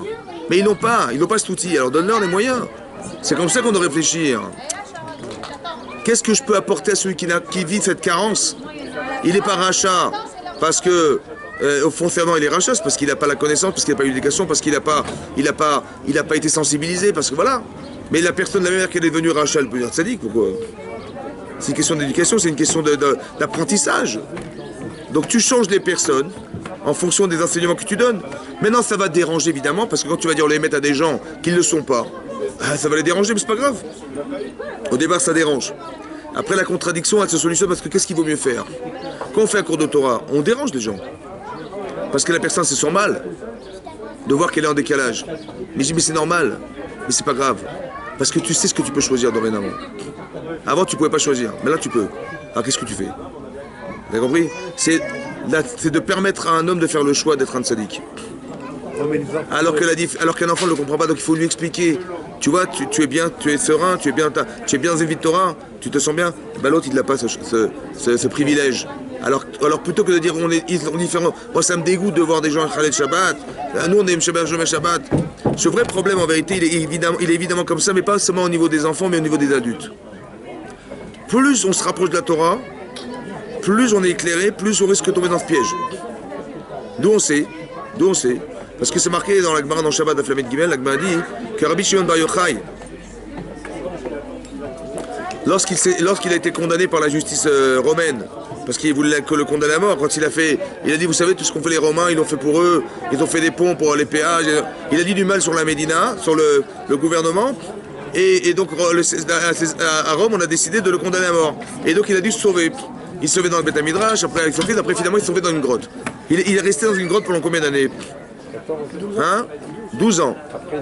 Mais ils n'ont pas cet outil. Alors donne-leur les moyens. C'est comme ça qu'on doit réfléchir. Qu'est-ce que je peux apporter à celui qui vit cette carence? Il n'est pas rachat parce que foncièrement il est rachat, parce qu'il n'a pas la connaissance, parce qu'il n'a pas eu l'éducation, parce qu'il n'a pas été sensibilisé, parce que voilà. Mais la personne, la manière qu'elle est devenue rachat, elle peut dire tzaddik, pourquoi? C'est une question d'éducation, c'est une question d'apprentissage. Donc tu changes les personnes en fonction des enseignements que tu donnes. Maintenant ça va te déranger évidemment, parce que quand tu vas dire les mettre à des gens qui ne le sont pas, ça va les déranger, mais c'est pas grave. Au départ ça dérange. Après la contradiction elle se solutionne parce que qu'est-ce qu'il vaut mieux faire? Quand on fait un cours de Torah, on dérange les gens. Parce que la personne se sent mal de voir qu'elle est en décalage. Mais je dis mais c'est normal, mais c'est pas grave. Parce que tu sais ce que tu peux choisir dorénavant. Avant tu pouvais pas choisir, mais là tu peux. Alors qu'est-ce que tu fais? Vous avez compris? C'est de permettre à un homme de faire le choix d'être un tzaddik. Alors qu'un enfant ne le comprend pas, donc il faut lui expliquer. Tu vois, tu es bien, tu es serein, tu es bien dans une vie de Torah, tu te sens bien. Ben l'autre il n'a pas ce privilège. Alors plutôt que de dire ils sont différents, moi ça me dégoûte de voir des gens Khaled Shabbat. Nous on aime Shabbat, je mets Shabbat. Ce vrai problème en vérité, il est évidemment comme ça, mais pas seulement au niveau des enfants, mais au niveau des adultes. Plus on se rapproche de la Torah, plus on est éclairé, plus on risque de tomber dans ce piège. D'où on sait. Parce que c'est marqué dans la Gemara, dans Shabbat d'Aflamet Gimel, la Gemara dit que Rabbi Shimon Bar Yochai, lorsqu'il a été condamné par la justice romaine, parce qu'il voulait le condamner à mort, quand il a dit, vous savez, tout ce qu'ont fait les Romains, ils l'ont fait pour eux, ils ont fait des ponts pour les péages, il a dit du mal sur la Médina, sur le gouvernement, et donc à Rome, on a décidé de le condamner à mort. Et donc il a dû se sauver. Il se sauvait dans le Beth Midrash, après avec son fils, après finalement il se sauvait dans une grotte. Il est resté dans une grotte pendant combien d'années? 12 ans.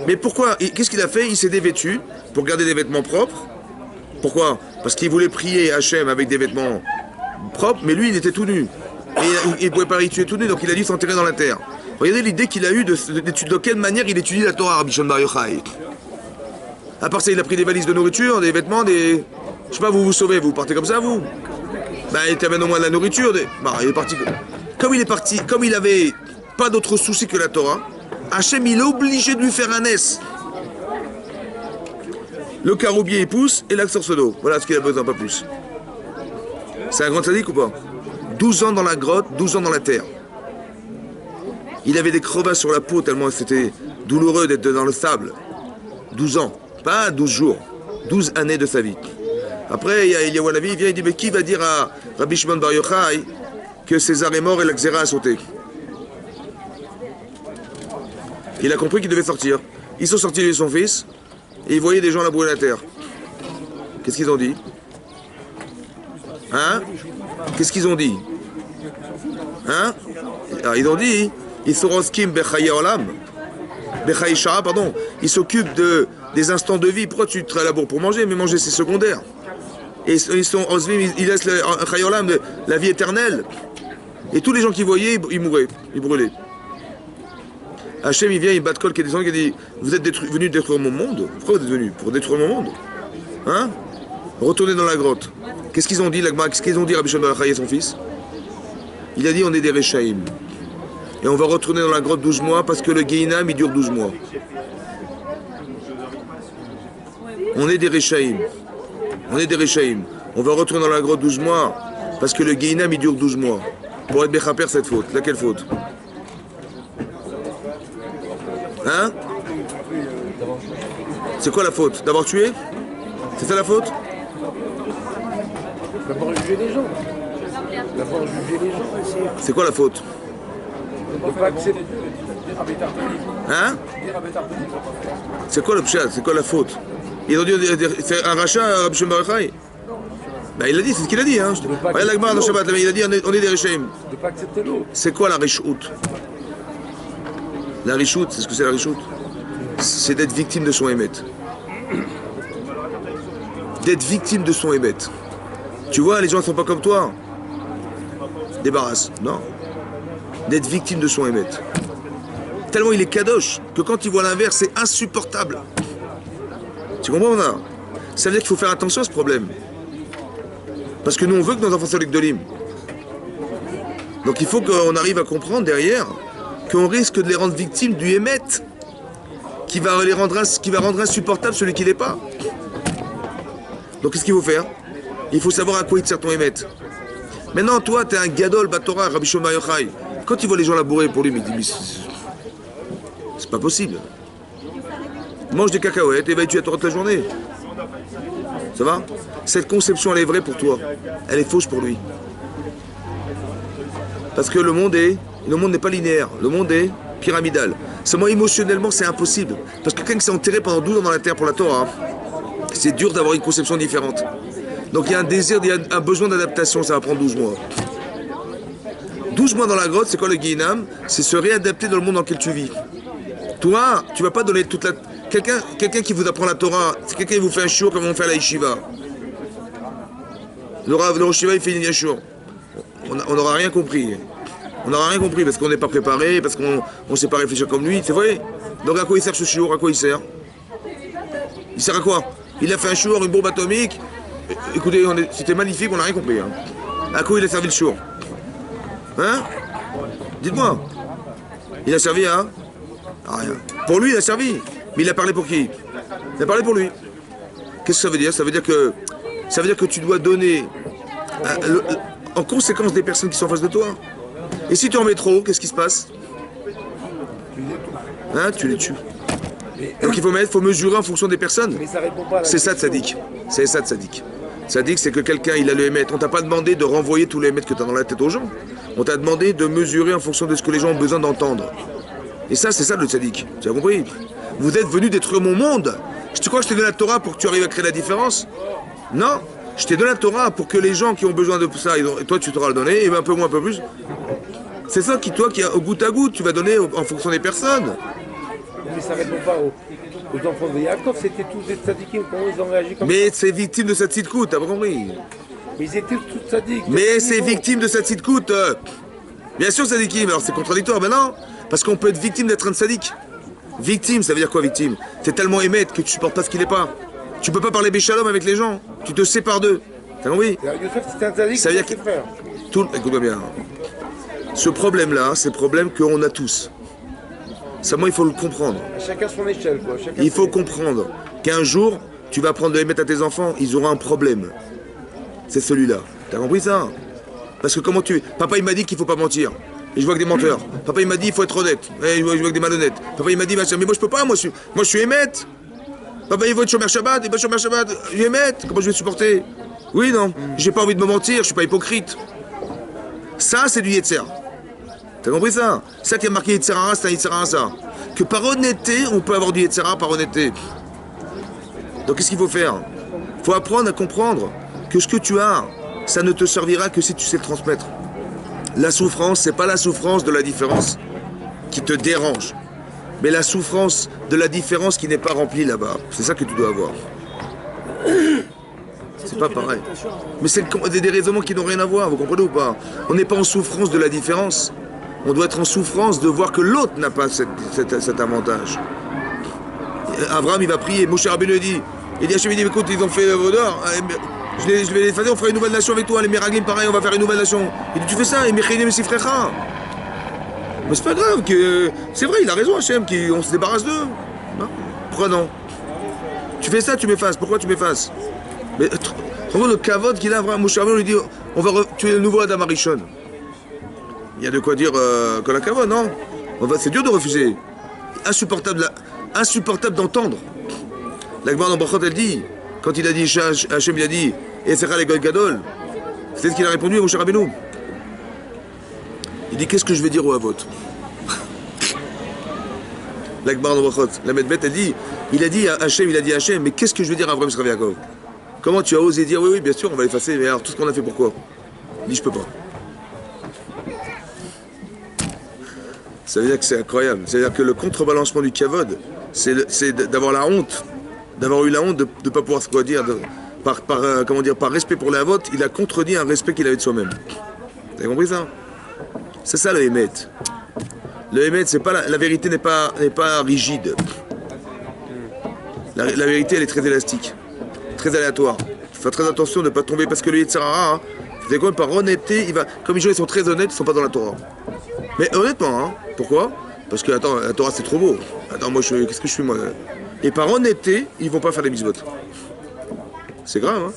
Mais pourquoi? Qu'est-ce qu'il a fait? Il s'est dévêtu pour garder des vêtements propres. Pourquoi? Parce qu'il voulait prier Hachem avec des vêtements propres, mais lui il était tout nu. Et il ne pouvait pas y tuer tout nu, donc il a dû s'enterrer dans la terre. Regardez l'idée qu'il a eue de quelle manière il étudie la Torah, Rabbi Shimon Bar Yochai. À part ça, il a pris des valises de nourriture, des vêtements, Je sais pas, vous vous sauvez, vous partez comme ça, vous? Ben, il t'amène au moins de la nourriture. Il est parti. Comme il avait pas d'autre souci que la Torah, Hachem, il est obligé de lui faire un S. Le caroubier, il pousse, et l'accent se d'eau. Voilà ce qu'il a besoin, pas plus. C'est un grand tzaddik ou pas? 12 ans dans la grotte, 12 ans dans la terre. Il avait des crevasses sur la peau tellement c'était douloureux d'être dans le sable. 12 ans, pas 12 jours, 12 années de sa vie. Après, il y a Wanavi, il vient, il dit, mais qui va dire à Rabbi Shimon Bar Yochai que César est mort et la Xéra a sauté? Il a compris qu'il devait sortir. Ils sont sortis de son fils, et ils voyaient des gens labourer la terre. Qu'est-ce qu'ils ont dit? Hein? Qu'est-ce qu'ils ont dit? Hein? Alors, ils ont dit, ils sont roskim bechaye olam, bechaye shara, pardon. Ils s'occupent des instants de vie. Pourquoi tu te laboures pour manger? Mais manger c'est secondaire. Et ils sont osvim, ils laissent le chaye olam, la vie éternelle. Et tous les gens qui voyaient, ils mouraient, ils brûlaient. Hachem, il vient, il bat de col qui est descendu, il dit, vous êtes venus détruire mon monde? Pourquoi vous êtes venus? Pour détruire mon monde? Hein? Retournez dans la grotte. Qu'est-ce qu'ils ont dit, qu'est-ce qu'ils ont dit Rabbi Shimon Bar Yochai et son fils? Il a dit, on est des Rechaïm. et on va retourner dans la grotte 12 mois parce que le Gehinam il dure 12 mois. On est des Réchaïm. On est des Réchaïm. On va retourner dans la grotte 12 mois parce que le Gehinam il dure 12 mois. Pour être Bechaper cette faute. Laquelle faute? Hein? C'est quoi la faute? D'avoir tué? C'est ça la faute? D'abord juger les gens. D'abord juger les gens. C'est quoi la faute? Ne pas accepter. Hein? C'est quoi le pshat? C'est quoi la faute? Ils ont dit c'est un rachat, Rabbi Shimon Bar Yochai? Ben il a dit, c'est ce qu'il a dit. Hein. Regarde la Gemara dans Shabbat, il a dit on est des Réchaïm. De ne pas accepter l'autre. C'est quoi la Rishout? La Rishout, c'est ce que c'est la Rishout? C'est d'être victime de son émet. D'être victime de son émet. Tu vois, les gens ne sont pas comme toi. Débarrasse. Non. D'être victime de son émet. Tellement il est kadosh que quand il voit l'inverse, c'est insupportable. Tu comprends, là? Ça veut dire qu'il faut faire attention à ce problème. Parce que nous, on veut que nos enfants soient les Gdolim. Donc il faut qu'on arrive à comprendre derrière qu'on risque de les rendre victimes du émet qui va rendre insupportable celui qui l'est pas. Donc qu'est-ce qu'il faut faire? Il faut savoir à quoi il te sert ton émet. Maintenant, toi, tu es un gadol batora, Rabbi Shimon Bar Yochai. Quand il voit les gens labourer pour lui, il dit c'est pas possible. Mange des cacahuètes et va tuer à Torah toute la journée. Ça va? Cette conception, elle est vraie pour toi. Elle est fausse pour lui. Parce que le monde n'est pas linéaire. Le monde est pyramidal. Seulement émotionnellement, c'est impossible. Parce que quelqu'un qui s'est enterré pendant 12 ans dans la terre pour la Torah, c'est dur d'avoir une conception différente. Donc il y a un désir, il y a un besoin d'adaptation, ça va prendre 12 mois. 12 mois dans la grotte, c'est quoi le Gehinam? C'est se réadapter dans le monde dans lequel tu vis. Toi, tu vas pas donner toute la... Quelqu'un qui vous apprend la Torah, c'est quelqu'un qui vous fait un shiur comme on fait à la yeshiva. Le yeshiva, il fait une yeshur. On n'aura rien compris. On n'aura rien compris parce qu'on n'est pas préparé, parce qu'on ne sait pas réfléchir comme lui, c'est vrai. Donc à quoi il sert ce shiur? À quoi il sert? Il sert à quoi? Il a fait un shiur, une bombe atomique. Écoutez, c'était magnifique, on n'a rien compris. Hein. À quoi il a servi le shiur? Hein? Dites-moi. Il a servi à rien. Pour lui, il a servi. Mais il a parlé pour qui? Il a parlé pour lui. Qu'est-ce que ça veut dire? Ça veut dire que tu dois donner en conséquence des personnes qui sont en face de toi. Et si tu en mets trop, qu'est-ce qui se passe? Hein? Tu les tues. Donc il faut mesurer en fonction des personnes. C'est ça de sadique. C'est ça de sadique. Sadique, c'est que quelqu'un, il a le émettre. On t'a pas demandé de renvoyer tous les émettes que tu as dans la tête aux gens. On t'a demandé de mesurer en fonction de ce que les gens ont besoin d'entendre. Et ça, c'est ça le sadique. Tu as compris? Vous êtes venu détruire mon monde. Tu crois que je t'ai donné la Torah pour que tu arrives à créer la différence? Non. Je t'ai donné la Torah pour que les gens qui ont besoin de ça, et toi tu t'auras le donné, et un peu moins, un peu plus. C'est ça qui, toi, qui au goutte à goutte, tu vas donner en fonction des personnes. Mais ça répond pas aux enfants de Yaakov, c'était tous des tzadikim, comment ils ont réagi comme Mais c'est victime de cette tzidkout, t'as pas compris? Mais ils étaient tous tzadiks. Mais c'est victime de cette tzidkout. Bien sûr, tzadikim, alors c'est contradictoire, mais non. Parce qu'on peut être victime d'être un tzadik. Victime, ça veut dire quoi victime? T'es tellement émettre que tu supportes pas ce qu'il n'est pas. Tu peux pas parler béchalom avec les gens. Tu te sépares d'eux. T'as compris? Youssef, c'était un tzadik, ça veut dire que frère. Écoute-moi bien. Ce problème-là, c'est le problème qu'on a tous. Seulement, il faut le comprendre. Chacun son échelle, quoi. Il faut comprendre qu'un jour, tu vas prendre de les mettre à tes enfants, ils auront un problème. C'est celui-là. T'as compris ça? Parce que comment tu... Papa, il m'a dit qu'il faut pas mentir. Et je vois que des menteurs. Papa, il m'a dit qu'il faut être honnête. Et je vois que des malhonnêtes. Papa, il m'a dit, mais moi, je peux pas, moi, je suis émette. Papa, il veut être chômeur Shabbat, il va chômeur Shabbat. Je vais émette. Comment je vais supporter? Oui, non. J'ai pas envie de me mentir, je suis pas hypocrite. Ça, c'est du Yetzer. T'as compris ça? Ça qui a marqué Yetzerara, c'est un Yetzerara, ça. Que par honnêteté, on peut avoir du Yetzerara par honnêteté. Donc qu'est-ce qu'il faut faire? Il faut apprendre à comprendre que ce que tu as, ça ne te servira que si tu sais le transmettre. La souffrance, c'est pas la souffrance de la différence qui te dérange, mais la souffrance de la différence qui n'est pas remplie là-bas. C'est ça que tu dois avoir. C'est pas pareil. Mais c'est des raisonnements qui n'ont rien à voir, vous comprenez ou pas? On n'est pas en souffrance de la différence. On doit être en souffrance de voir que l'autre n'a pas cet avantage. Abraham, il va prier. Moshe Rabbeinu dit, Hachem, il dit, écoute, ils ont fait l'odeur. Je vais les faire, on fera une nouvelle nation avec toi. Les Meraglim, pareil, on va faire une nouvelle nation. Il dit, tu fais ça, et Mechinim Sifrecha. Mais c'est pas grave, c'est vrai, il a raison Hachem, on se débarrasse d'eux. Non. Pourquoi non? Tu fais ça, tu m'effaces. Pourquoi tu m'effaces? Mais trouve le kavod qu'il a, Moshe Rabbeinu lui dit, tu es le nouveau Adam Arishon. Il y a de quoi dire que la kavod, non? C'est dur de refuser. Insupportable d'entendre. La Gemara dans Brachot, elle dit, quand il a dit, Hachem il a dit, et c'est les Gadol, c'est ce qu'il a répondu à Moshe Rabbeinu. Il dit, qu'est-ce que je vais dire au Havot? La Gemara dans Brachot, la Medbet, elle dit, il a dit à Hachem, mais qu'est-ce que je vais dire à Avraham Yitzchak Yaakov? Comment tu as osé dire, oui, bien sûr, on va l'effacer, mais alors tout ce qu'on a fait, pourquoi? Il dit, je peux pas. Ça veut dire que c'est incroyable. C'est-à-dire que le contrebalancement du kavod, c'est d'avoir la honte, d'avoir eu la honte de ne pas pouvoir quoi dire, par respect pour la vote, il a contredit un respect qu'il avait de soi-même. Vous avez compris ça? C'est ça le Hémet. Le Hémet, c'est pas la vérité n'est pas rigide. La vérité, elle est très élastique, très aléatoire. Il faut faire très attention de ne pas tomber parce que le Yetzer Hara, c'est quoi, par honnêteté, comme les gens ils sont très honnêtes, ils ne sont pas dans la Torah. Mais honnêtement, hein, pourquoi? Parce que attends, la Torah c'est trop beau. Attends, moi qu'est-ce que je suis moi? Et par honnêteté, ils vont pas faire des mitzvot. C'est grave, hein?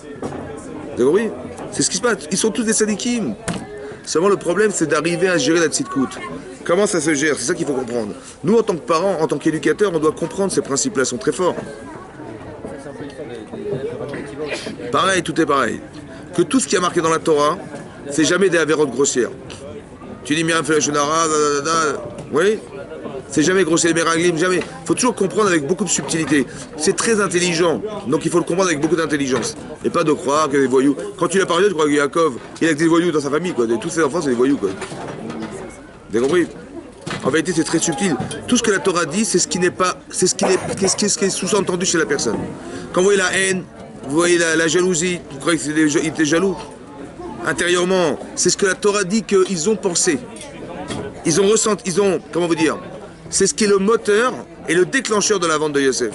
Vous avez compris? C'est ce qui se passe. Ils sont tous des sadikim. Seulement le problème, c'est d'arriver à gérer la tzidkout. Comment ça se gère? C'est ça qu'il faut comprendre. Nous, en tant que parents, en tant qu'éducateurs, on doit comprendre ces principes-là, ils sont très forts. Pareil, tout est pareil. Que tout ce qui est marqué dans la Torah, c'est jamais des avérotes grossières. Tu dis Myriam fait la Shonara, oui? C'est jamais grossier, les Meraglim, jamais. Il faut toujours comprendre avec beaucoup de subtilité. C'est très intelligent, donc il faut le comprendre avec beaucoup d'intelligence. Et pas de croire que des voyous. Quand tu l'as parlé, tu crois que Yaakov, il a que des voyous dans sa famille, quoi. Tous ses enfants, c'est des voyous, quoi. Vous avez compris? En vérité, c'est très subtil. Tout ce que la Torah dit, c'est ce qui n'est pas, c'est ce qui est sous-entendu chez la personne. Quand vous voyez la haine, vous voyez la jalousie, vous croyez qu'il était jaloux? Intérieurement, c'est ce que la Torah dit qu'ils ont pensé. Ils ont ressenti, comment vous dire? C'est ce qui est le moteur et le déclencheur de la vente de Yosef.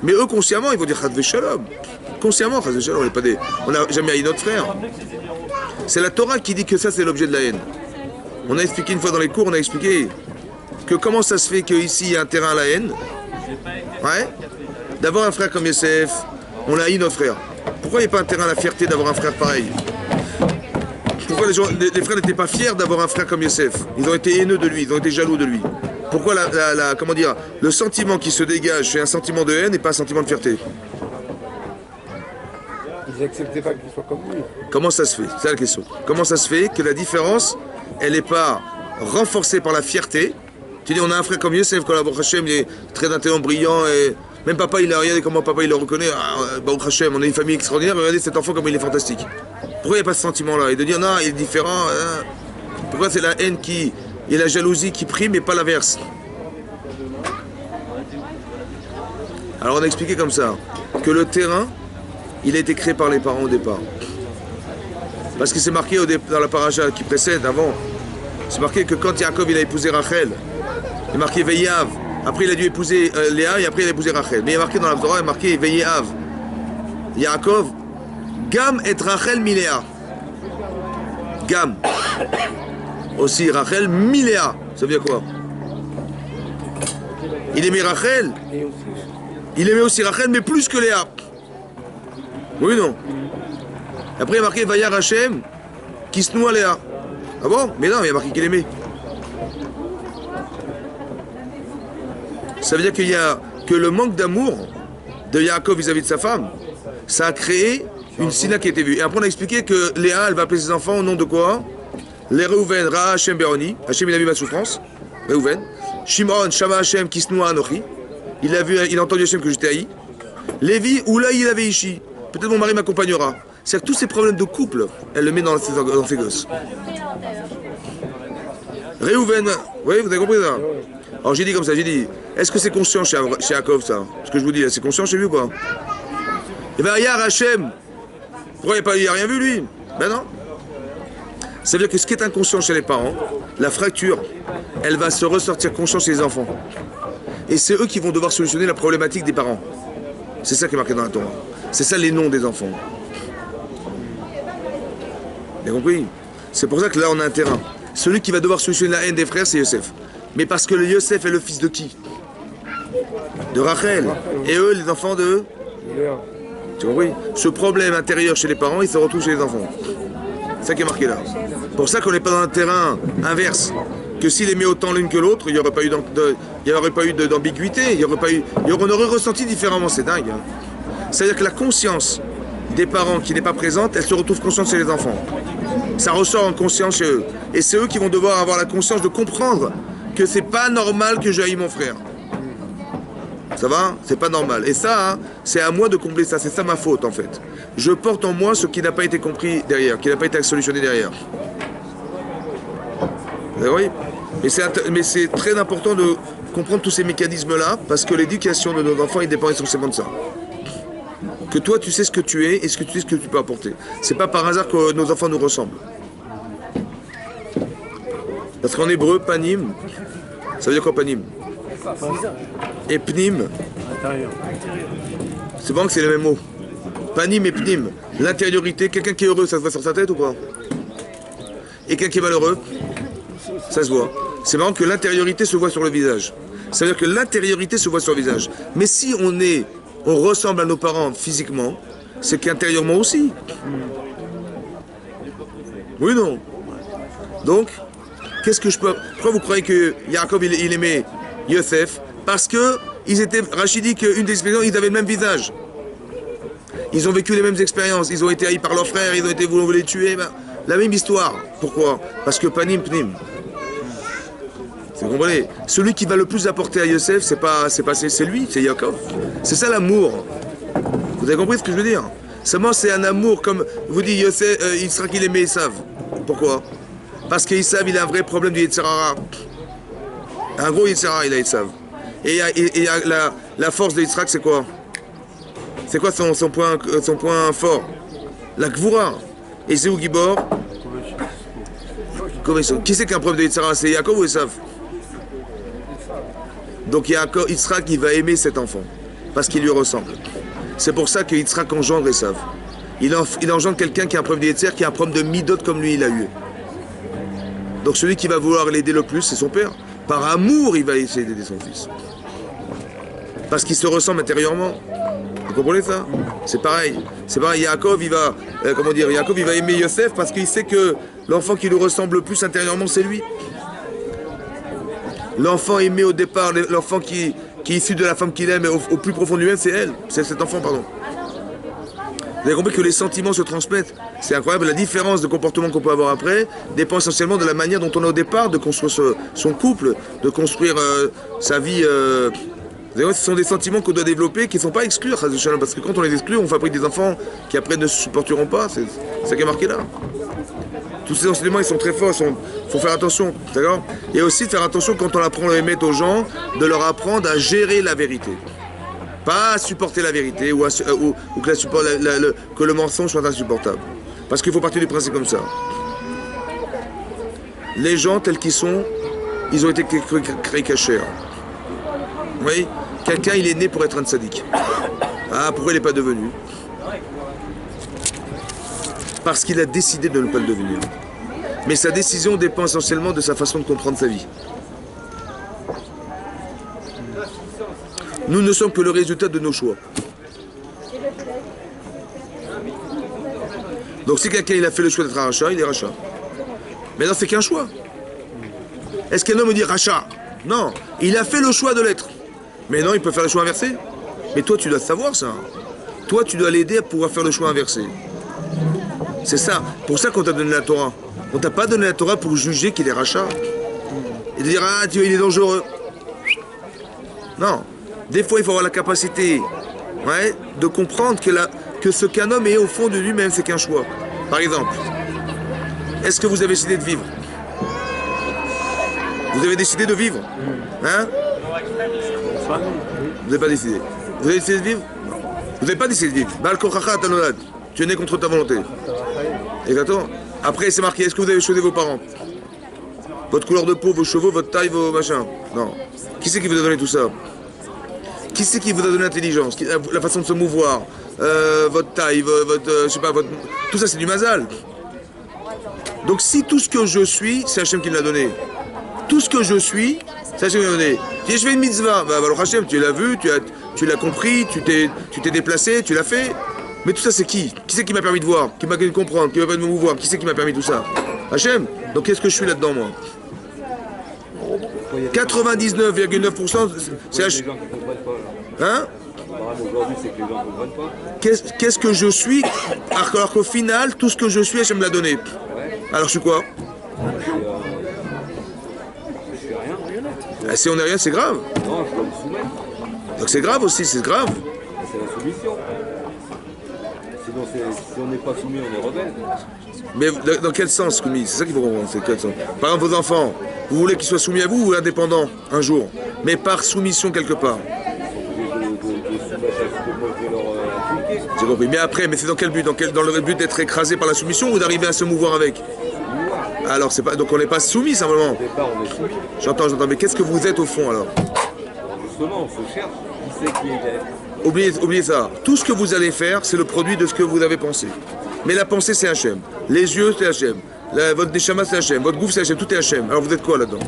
Mais eux, consciemment, ils vont dire Chas v'Shalom. Consciemment, Chas v'Shalom, on n'a jamais haï notre frère. C'est la Torah qui dit que ça, c'est l'objet de la haine. On a expliqué une fois dans les cours, on a expliqué que comment ça se fait qu'ici, il y a un terrain à la haine. Ouais. D'avoir un frère comme Yosef, on a haï notre frère. Pourquoi il n'y a pas un terrain à la fierté d'avoir un frère pareil? Pourquoi les frères n'étaient pas fiers d'avoir un frère comme Yosef? Ils ont été haineux de lui, ils ont été jaloux de lui. Pourquoi comment dire, le sentiment qui se dégage, c'est un sentiment de haine et pas un sentiment de fierté? Ils n'acceptaient pas qu'il soit comme lui. Comment ça se fait? C'est la question. Comment ça se fait que la différence, elle n'est pas renforcée par la fierté? Tu dis, on a un frère comme Yosef, quand Baruch Hashem, il est très intelligent, brillant, et même papa, il a regardé comment papa, il le reconnaît. Baruch Hashem, on a une famille extraordinaire, regardez cet enfant, comme il est fantastique. Pourquoi il n'y a pas ce sentiment-là? Et de dire, non, il est différent. Hein. Pourquoi c'est la haine et la jalousie qui prime et pas l'inverse? Alors on a expliqué comme ça, que le terrain, il a été créé par les parents au départ. Parce que c'est marqué dans la paracha qui précède, avant, c'est marqué que quand Yaakov il a épousé Rachel, il est marqué Veyav. Après il a dû épouser Léa et après il a épousé Rachel. Mais il est marqué dans la Torah, il est marqué Veyav. Yaakov, Gam et Rachel Miléa. Gam. Aussi Rachel Miléa. Ça veut dire quoi? Il aimait Rachel. Il aimait aussi Rachel, mais plus que Léa. Oui, non. Après il y a marqué Vayar Hashem qui se noue à Léa. Ah bon? Mais non, il y a marqué qu'il aimait. Ça veut dire que le manque d'amour de Yaakov vis-à-vis de sa femme, ça a créé une sina qui a été vue. Et après on a expliqué que Léa, elle va appeler ses enfants au nom de quoi? Les Reuven, Ra Hashem Beroni. Hashem il a vu ma souffrance. Reuven. Shimon, Shama Hashem qui se noue à Anochi. Il a entendu Hashem que j'étais haï. Lévi, Oula il avait Ishi. Peut-être mon mari m'accompagnera. C'est-à-dire que tous ces problèmes de couple, elle le met dans ses gosses. Reuven, oui, vous avez compris ça? Alors j'ai dit comme ça, j'ai dit, est-ce que c'est conscient chez Yaakov ça? Ce que je vous dis, c'est conscient chez lui ou pas? Et bien, Yar Hashem, pourquoi il n'a rien vu lui? Ben non. Ça veut dire que ce qui est inconscient chez les parents, la fracture, elle va se ressortir conscient chez les enfants. Et c'est eux qui vont devoir solutionner la problématique des parents. C'est ça qui est marqué dans la Torah. C'est ça les noms des enfants. Vous avez compris? C'est pour ça que là on a un terrain. Celui qui va devoir solutionner la haine des frères, c'est Yosef. Mais parce que le Yosef est le fils de qui? De Rachel. Et eux, les enfants de... Tu vois, oui. Ce problème intérieur chez les parents, il se retrouve chez les enfants. C'est ça qui est marqué là. Pour ça qu'on n'est pas dans un terrain inverse. Que s'il aimait autant l'une que l'autre, il n'y aurait pas eu d'ambiguïté. On aurait ressenti différemment. C'est dingue. Hein. C'est-à-dire que la conscience des parents qui n'est pas présente, elle se retrouve consciente chez les enfants. Ça ressort en conscience chez eux. Et c'est eux qui vont devoir avoir la conscience de comprendre que c'est pas normal que j'aille mon frère. Ça va? C'est pas normal. Et ça, hein, c'est à moi de combler ça. C'est ça ma faute en fait. Je porte en moi ce qui n'a pas été compris derrière, qui n'a pas été solutionné derrière. Oui. Mais c'est très important de comprendre tous ces mécanismes-là, parce que l'éducation de nos enfants, il dépend essentiellement de ça. Que toi, tu sais ce que tu es et ce que tu sais ce que tu peux apporter. C'est pas par hasard que nos enfants nous ressemblent. Parce qu'en hébreu, panim, ça veut dire quoi panim? Et pnim, c'est bon que c'est le même mot. Panim et pnim, l'intériorité. Quelqu'un qui est heureux, ça se voit sur sa tête ou pas? Et quelqu'un qui est malheureux, ça se voit. C'est marrant que l'intériorité se voit sur le visage. Ça veut dire que l'intériorité se voit sur le visage. Mais si on ressemble à nos parents physiquement, c'est qu'intérieurement aussi. Oui, non. Donc, qu'est-ce que je peux... Pourquoi vous croyez que Yaakov, il aimait Yosef? Parce que Rachid dit qu'une des expériences, ils avaient le même visage. Ils ont vécu les mêmes expériences. Ils ont été haïs par leurs frères, ils ont été voulu les tuer. Ben, la même histoire. Pourquoi? Parce que panim, pnim. Vous comprenez? Celui qui va le plus apporter à Yosef, c'est lui, c'est Yaakov. C'est ça l'amour. Vous avez compris ce que je veux dire? Seulement c'est un amour comme vous dites Yosef, il sera qu'il aimait Esav. Pourquoi? Parce qu'Esav il a un vrai problème du Yetzirara. Un gros Yetzirara il a Esav. Et la force de Yitzhak c'est quoi? C'est quoi son point fort? La Gvura. Et c'est où Gibor? Qui c'est qui a un problème de Yetzirara? C'est Yaakov ou Esav? Donc Yitzhak, il va aimer cet enfant, parce qu'il lui ressemble. C'est pour ça que Yitzhak engendre Esav. Il engendre quelqu'un qui a un problème de Yetzer, qui a un problème de midot comme lui, il a eu. Donc celui qui va vouloir l'aider le plus, c'est son père. Par amour, il va essayer d'aider son fils. Parce qu'il se ressemble intérieurement. Vous comprenez ça? C'est pareil. C'est pareil, Yaakov, il va aimer Yosef parce qu'il sait que l'enfant qui lui ressemble le plus intérieurement, c'est lui. L'enfant aimé au départ, l'enfant qui est issu de la femme qu'il aime, au plus profond de lui-même, c'est elle. C'est cet enfant, pardon. Vous avez compris que les sentiments se transmettent. C'est incroyable. La différence de comportement qu'on peut avoir après dépend essentiellement de la manière dont on a au départ de construire son couple, de construire sa vie. Ce sont des sentiments qu'on doit développer qui ne sont pas exclus, parce que quand on les exclut, on fabrique des enfants qui après ne se supporteront pas. C'est ça qui est marqué là. Tous ces enseignements, ils sont très forts, il faut faire attention, d'accord? Et aussi de faire attention quand on apprend à les mettre aux gens, de leur apprendre à gérer la vérité. Pas à supporter la vérité ou que le mensonge soit insupportable. Parce qu'il faut partir du principe comme ça. Les gens tels qu'ils sont, ils ont été créés cachers. Vous voyez? Quelqu'un, il est né pour être un tzaddik. Ah, pourquoi il n'est pas devenu? Parce qu'il a décidé de ne pas le devenir. Mais sa décision dépend essentiellement de sa façon de comprendre sa vie. Nous ne sommes que le résultat de nos choix. Donc si quelqu'un il a fait le choix d'être un rachat, il est rachat. Mais non, c'est qu'un choix. Est-ce qu'un homme me dit rachat? Non, il a fait le choix de l'être. Mais non, il peut faire le choix inversé. Mais toi, tu dois savoir ça. Toi, tu dois l'aider à pouvoir faire le choix inversé. C'est ça. Pour ça qu'on t'a donné la Torah. On t'a pas donné la Torah pour juger qu'il est rachat. Et de dire, ah, Dieu, il est dangereux. Non. Des fois, il faut avoir la capacité de comprendre que ce qu'un homme est au fond de lui-même, c'est qu'un choix. Par exemple, est-ce que vous avez décidé de vivre? Vous avez décidé de vivre? Hein? Vous n'avez pas décidé. Vous avez décidé de vivre? Vous n'avez pas décidé de vivre. Baal kochacha tanolad. Tu es né contre ta volonté. Exactement. Après, c'est marqué, est-ce que vous avez choisi vos parents? Votre couleur de peau, vos cheveux, votre taille, vos machins? Non. Qui c'est qui vous a donné tout ça? Qui c'est qui vous a donné l'intelligence? La façon de se mouvoir? Votre taille, je sais pas, tout ça c'est du mazal. Donc si tout ce que je suis, c'est Hachem qui me l'a donné. Tout ce que je suis, c'est Hachem qui me l'a donné. Si je fais une mitzvah, bah alors Hachem, tu l'as vu, tu l'as compris, tu t'es déplacé, tu l'as fait. Mais tout ça c'est qui? Qui c'est qui m'a permis de voir? Qui m'a permis de comprendre? Qui m'a permis de me mouvoir? Qui c'est qui m'a permis tout ça? Hachem. Donc qu'est-ce que je suis là-dedans moi? 99,9% c'est Hachem. Hein? Aujourd'hui, c'est que les gens ne comprennent pas. Qu'est-ce que je suis? Alors qu'au final, tout ce que je suis, Hachem me l'a donné. Alors je suis quoi? Je suis rien. Ah, si on n'est rien, c'est grave. Non, je dois me soumettre. Donc c'est grave aussi, c'est grave. C'est la soumission. Sinon, si on n'est pas soumis, on est rebelle. Mais dans quel sens soumis? C'est ça qu'il faut comprendre. C'est quel sens? Par exemple, vos enfants, vous voulez qu'ils soient soumis à vous ou indépendants un jour, mais par soumission quelque part. J'ai compris. Mais après, mais c'est dans quel but? Dans le but d'être écrasé par la soumission ou d'arriver à se mouvoir avec? Alors c'est pas. Donc on n'est pas soumis simplement. Au départ, on est soumis. J'entends. Mais qu'est-ce que vous êtes au fond alors? Justement, on se cherche. Qui c'est qui est? Oubliez ça. Tout ce que vous allez faire, c'est le produit de ce que vous avez pensé. Mais la pensée, c'est Hachem. Les yeux, c'est Hachem. Votre neshama, c'est Hachem. Votre gouffre, c'est Hachem. Tout est Hachem. Alors vous êtes quoi là-dedans?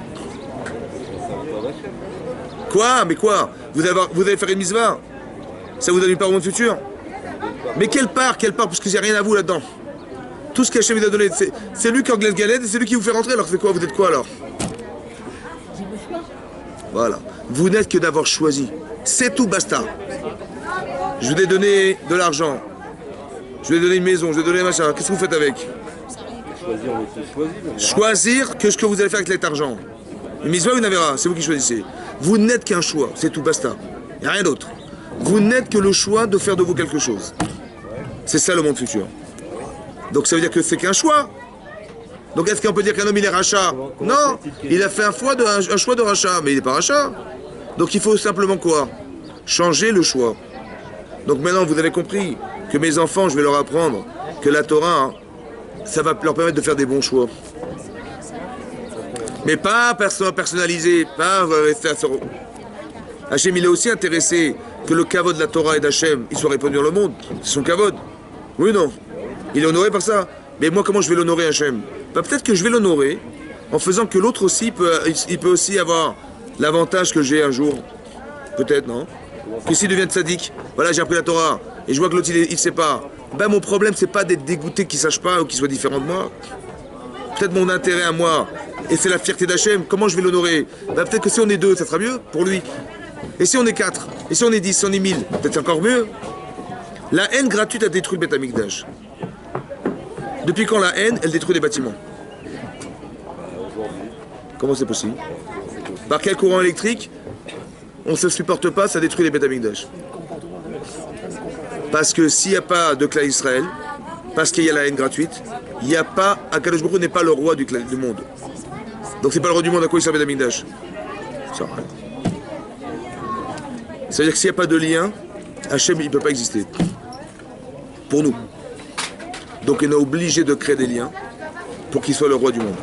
Quoi? Mais quoi? Vous allez faire une mitzvah? Ça vous donne une part au monde futur? Mais quelle part? Parce qu'il n'y a rien à vous là-dedans. Tout ce qu'Hachem vous a donné, c'est lui qui organise Galed et c'est lui qui vous fait rentrer. Alors c'est quoi? Vous êtes quoi alors? Voilà. Vous n'êtes que d'avoir choisi. C'est tout, basta. Je vous ai donné de l'argent. Je vous ai donné une maison, je vous ai donné un machin. Qu'est-ce que vous faites avec? Choisir, on est tous choisis. Choisir que ce que vous allez faire avec cet argent. Une mitzvah ou une avéra, c'est vous qui choisissez. Vous n'êtes qu'un choix, c'est tout, basta. Il n'y a rien d'autre. Vous n'êtes que le choix de faire de vous quelque chose. C'est ça le monde futur. Donc ça veut dire que c'est qu'un choix. Donc est-ce qu'on peut dire qu'un homme il est rachat? Non, il a fait un choix de rachat, mais il n'est pas rachat. Donc il faut simplement quoi? Changer le choix. Donc maintenant vous avez compris que mes enfants, je vais leur apprendre que la Torah, hein, ça va leur permettre de faire des bons choix. Mais pas personnalisé, pas rester à ce... Hachem il est aussi intéressé que le kavod de la Torah et d'Hachem, il soit répandu dans le monde. C'est son kavod. Oui ou non? Il est honoré par ça. Mais moi, comment je vais l'honorer, Hachem? Bah, peut-être que je vais l'honorer en faisant que l'autre aussi il peut aussi avoir l'avantage que j'ai un jour. Peut-être, non? Que s'il devient tzaddik, voilà, j'ai appris la Torah, et je vois que l'autre, il ne sait pas. Ben, mon problème, c'est pas d'être dégoûté qu'il ne sache pas ou qu'il soit différent de moi. Peut-être mon intérêt à moi, et c'est la fierté d'Hachem. Comment je vais l'honorer? Ben, peut-être que si on est 2, ça sera mieux pour lui. Et si on est 4? Et si on est 10? Si on est 1000? Peut-être encore mieux. La haine gratuite a détruit le Beth Amikdash. Depuis quand la haine, elle détruit les bâtiments? Comment c'est possible? Par quel courant électrique? On ne se supporte pas, ça détruit les Beth Amikdash. Parce que s'il n'y a pas de clan Israël, parce qu'il y a la haine gratuite, il n'y a pas, Akadosh Baruch Hu n'est pas le roi du monde. Donc c'est pas le roi du monde, à quoi il sert Beth Amikdash? Ça sert à rien. C'est-à-dire que s'il n'y a pas de lien, Hachem il ne peut pas exister. Pour nous. Donc on est obligé de créer des liens pour qu'il soit le roi du monde.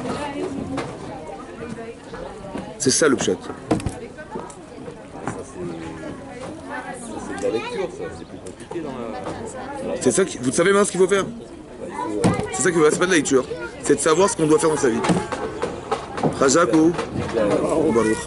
C'est ça le pshat. C'est de la lecture, ça. C'est plus compliqué dans la... C'est ça vous savez maintenant ce qu'il faut faire? C'est ça qu'il faut faire, c'est pas de la lecture. C'est de savoir ce qu'on doit faire dans sa vie. Chazak ou Baruch.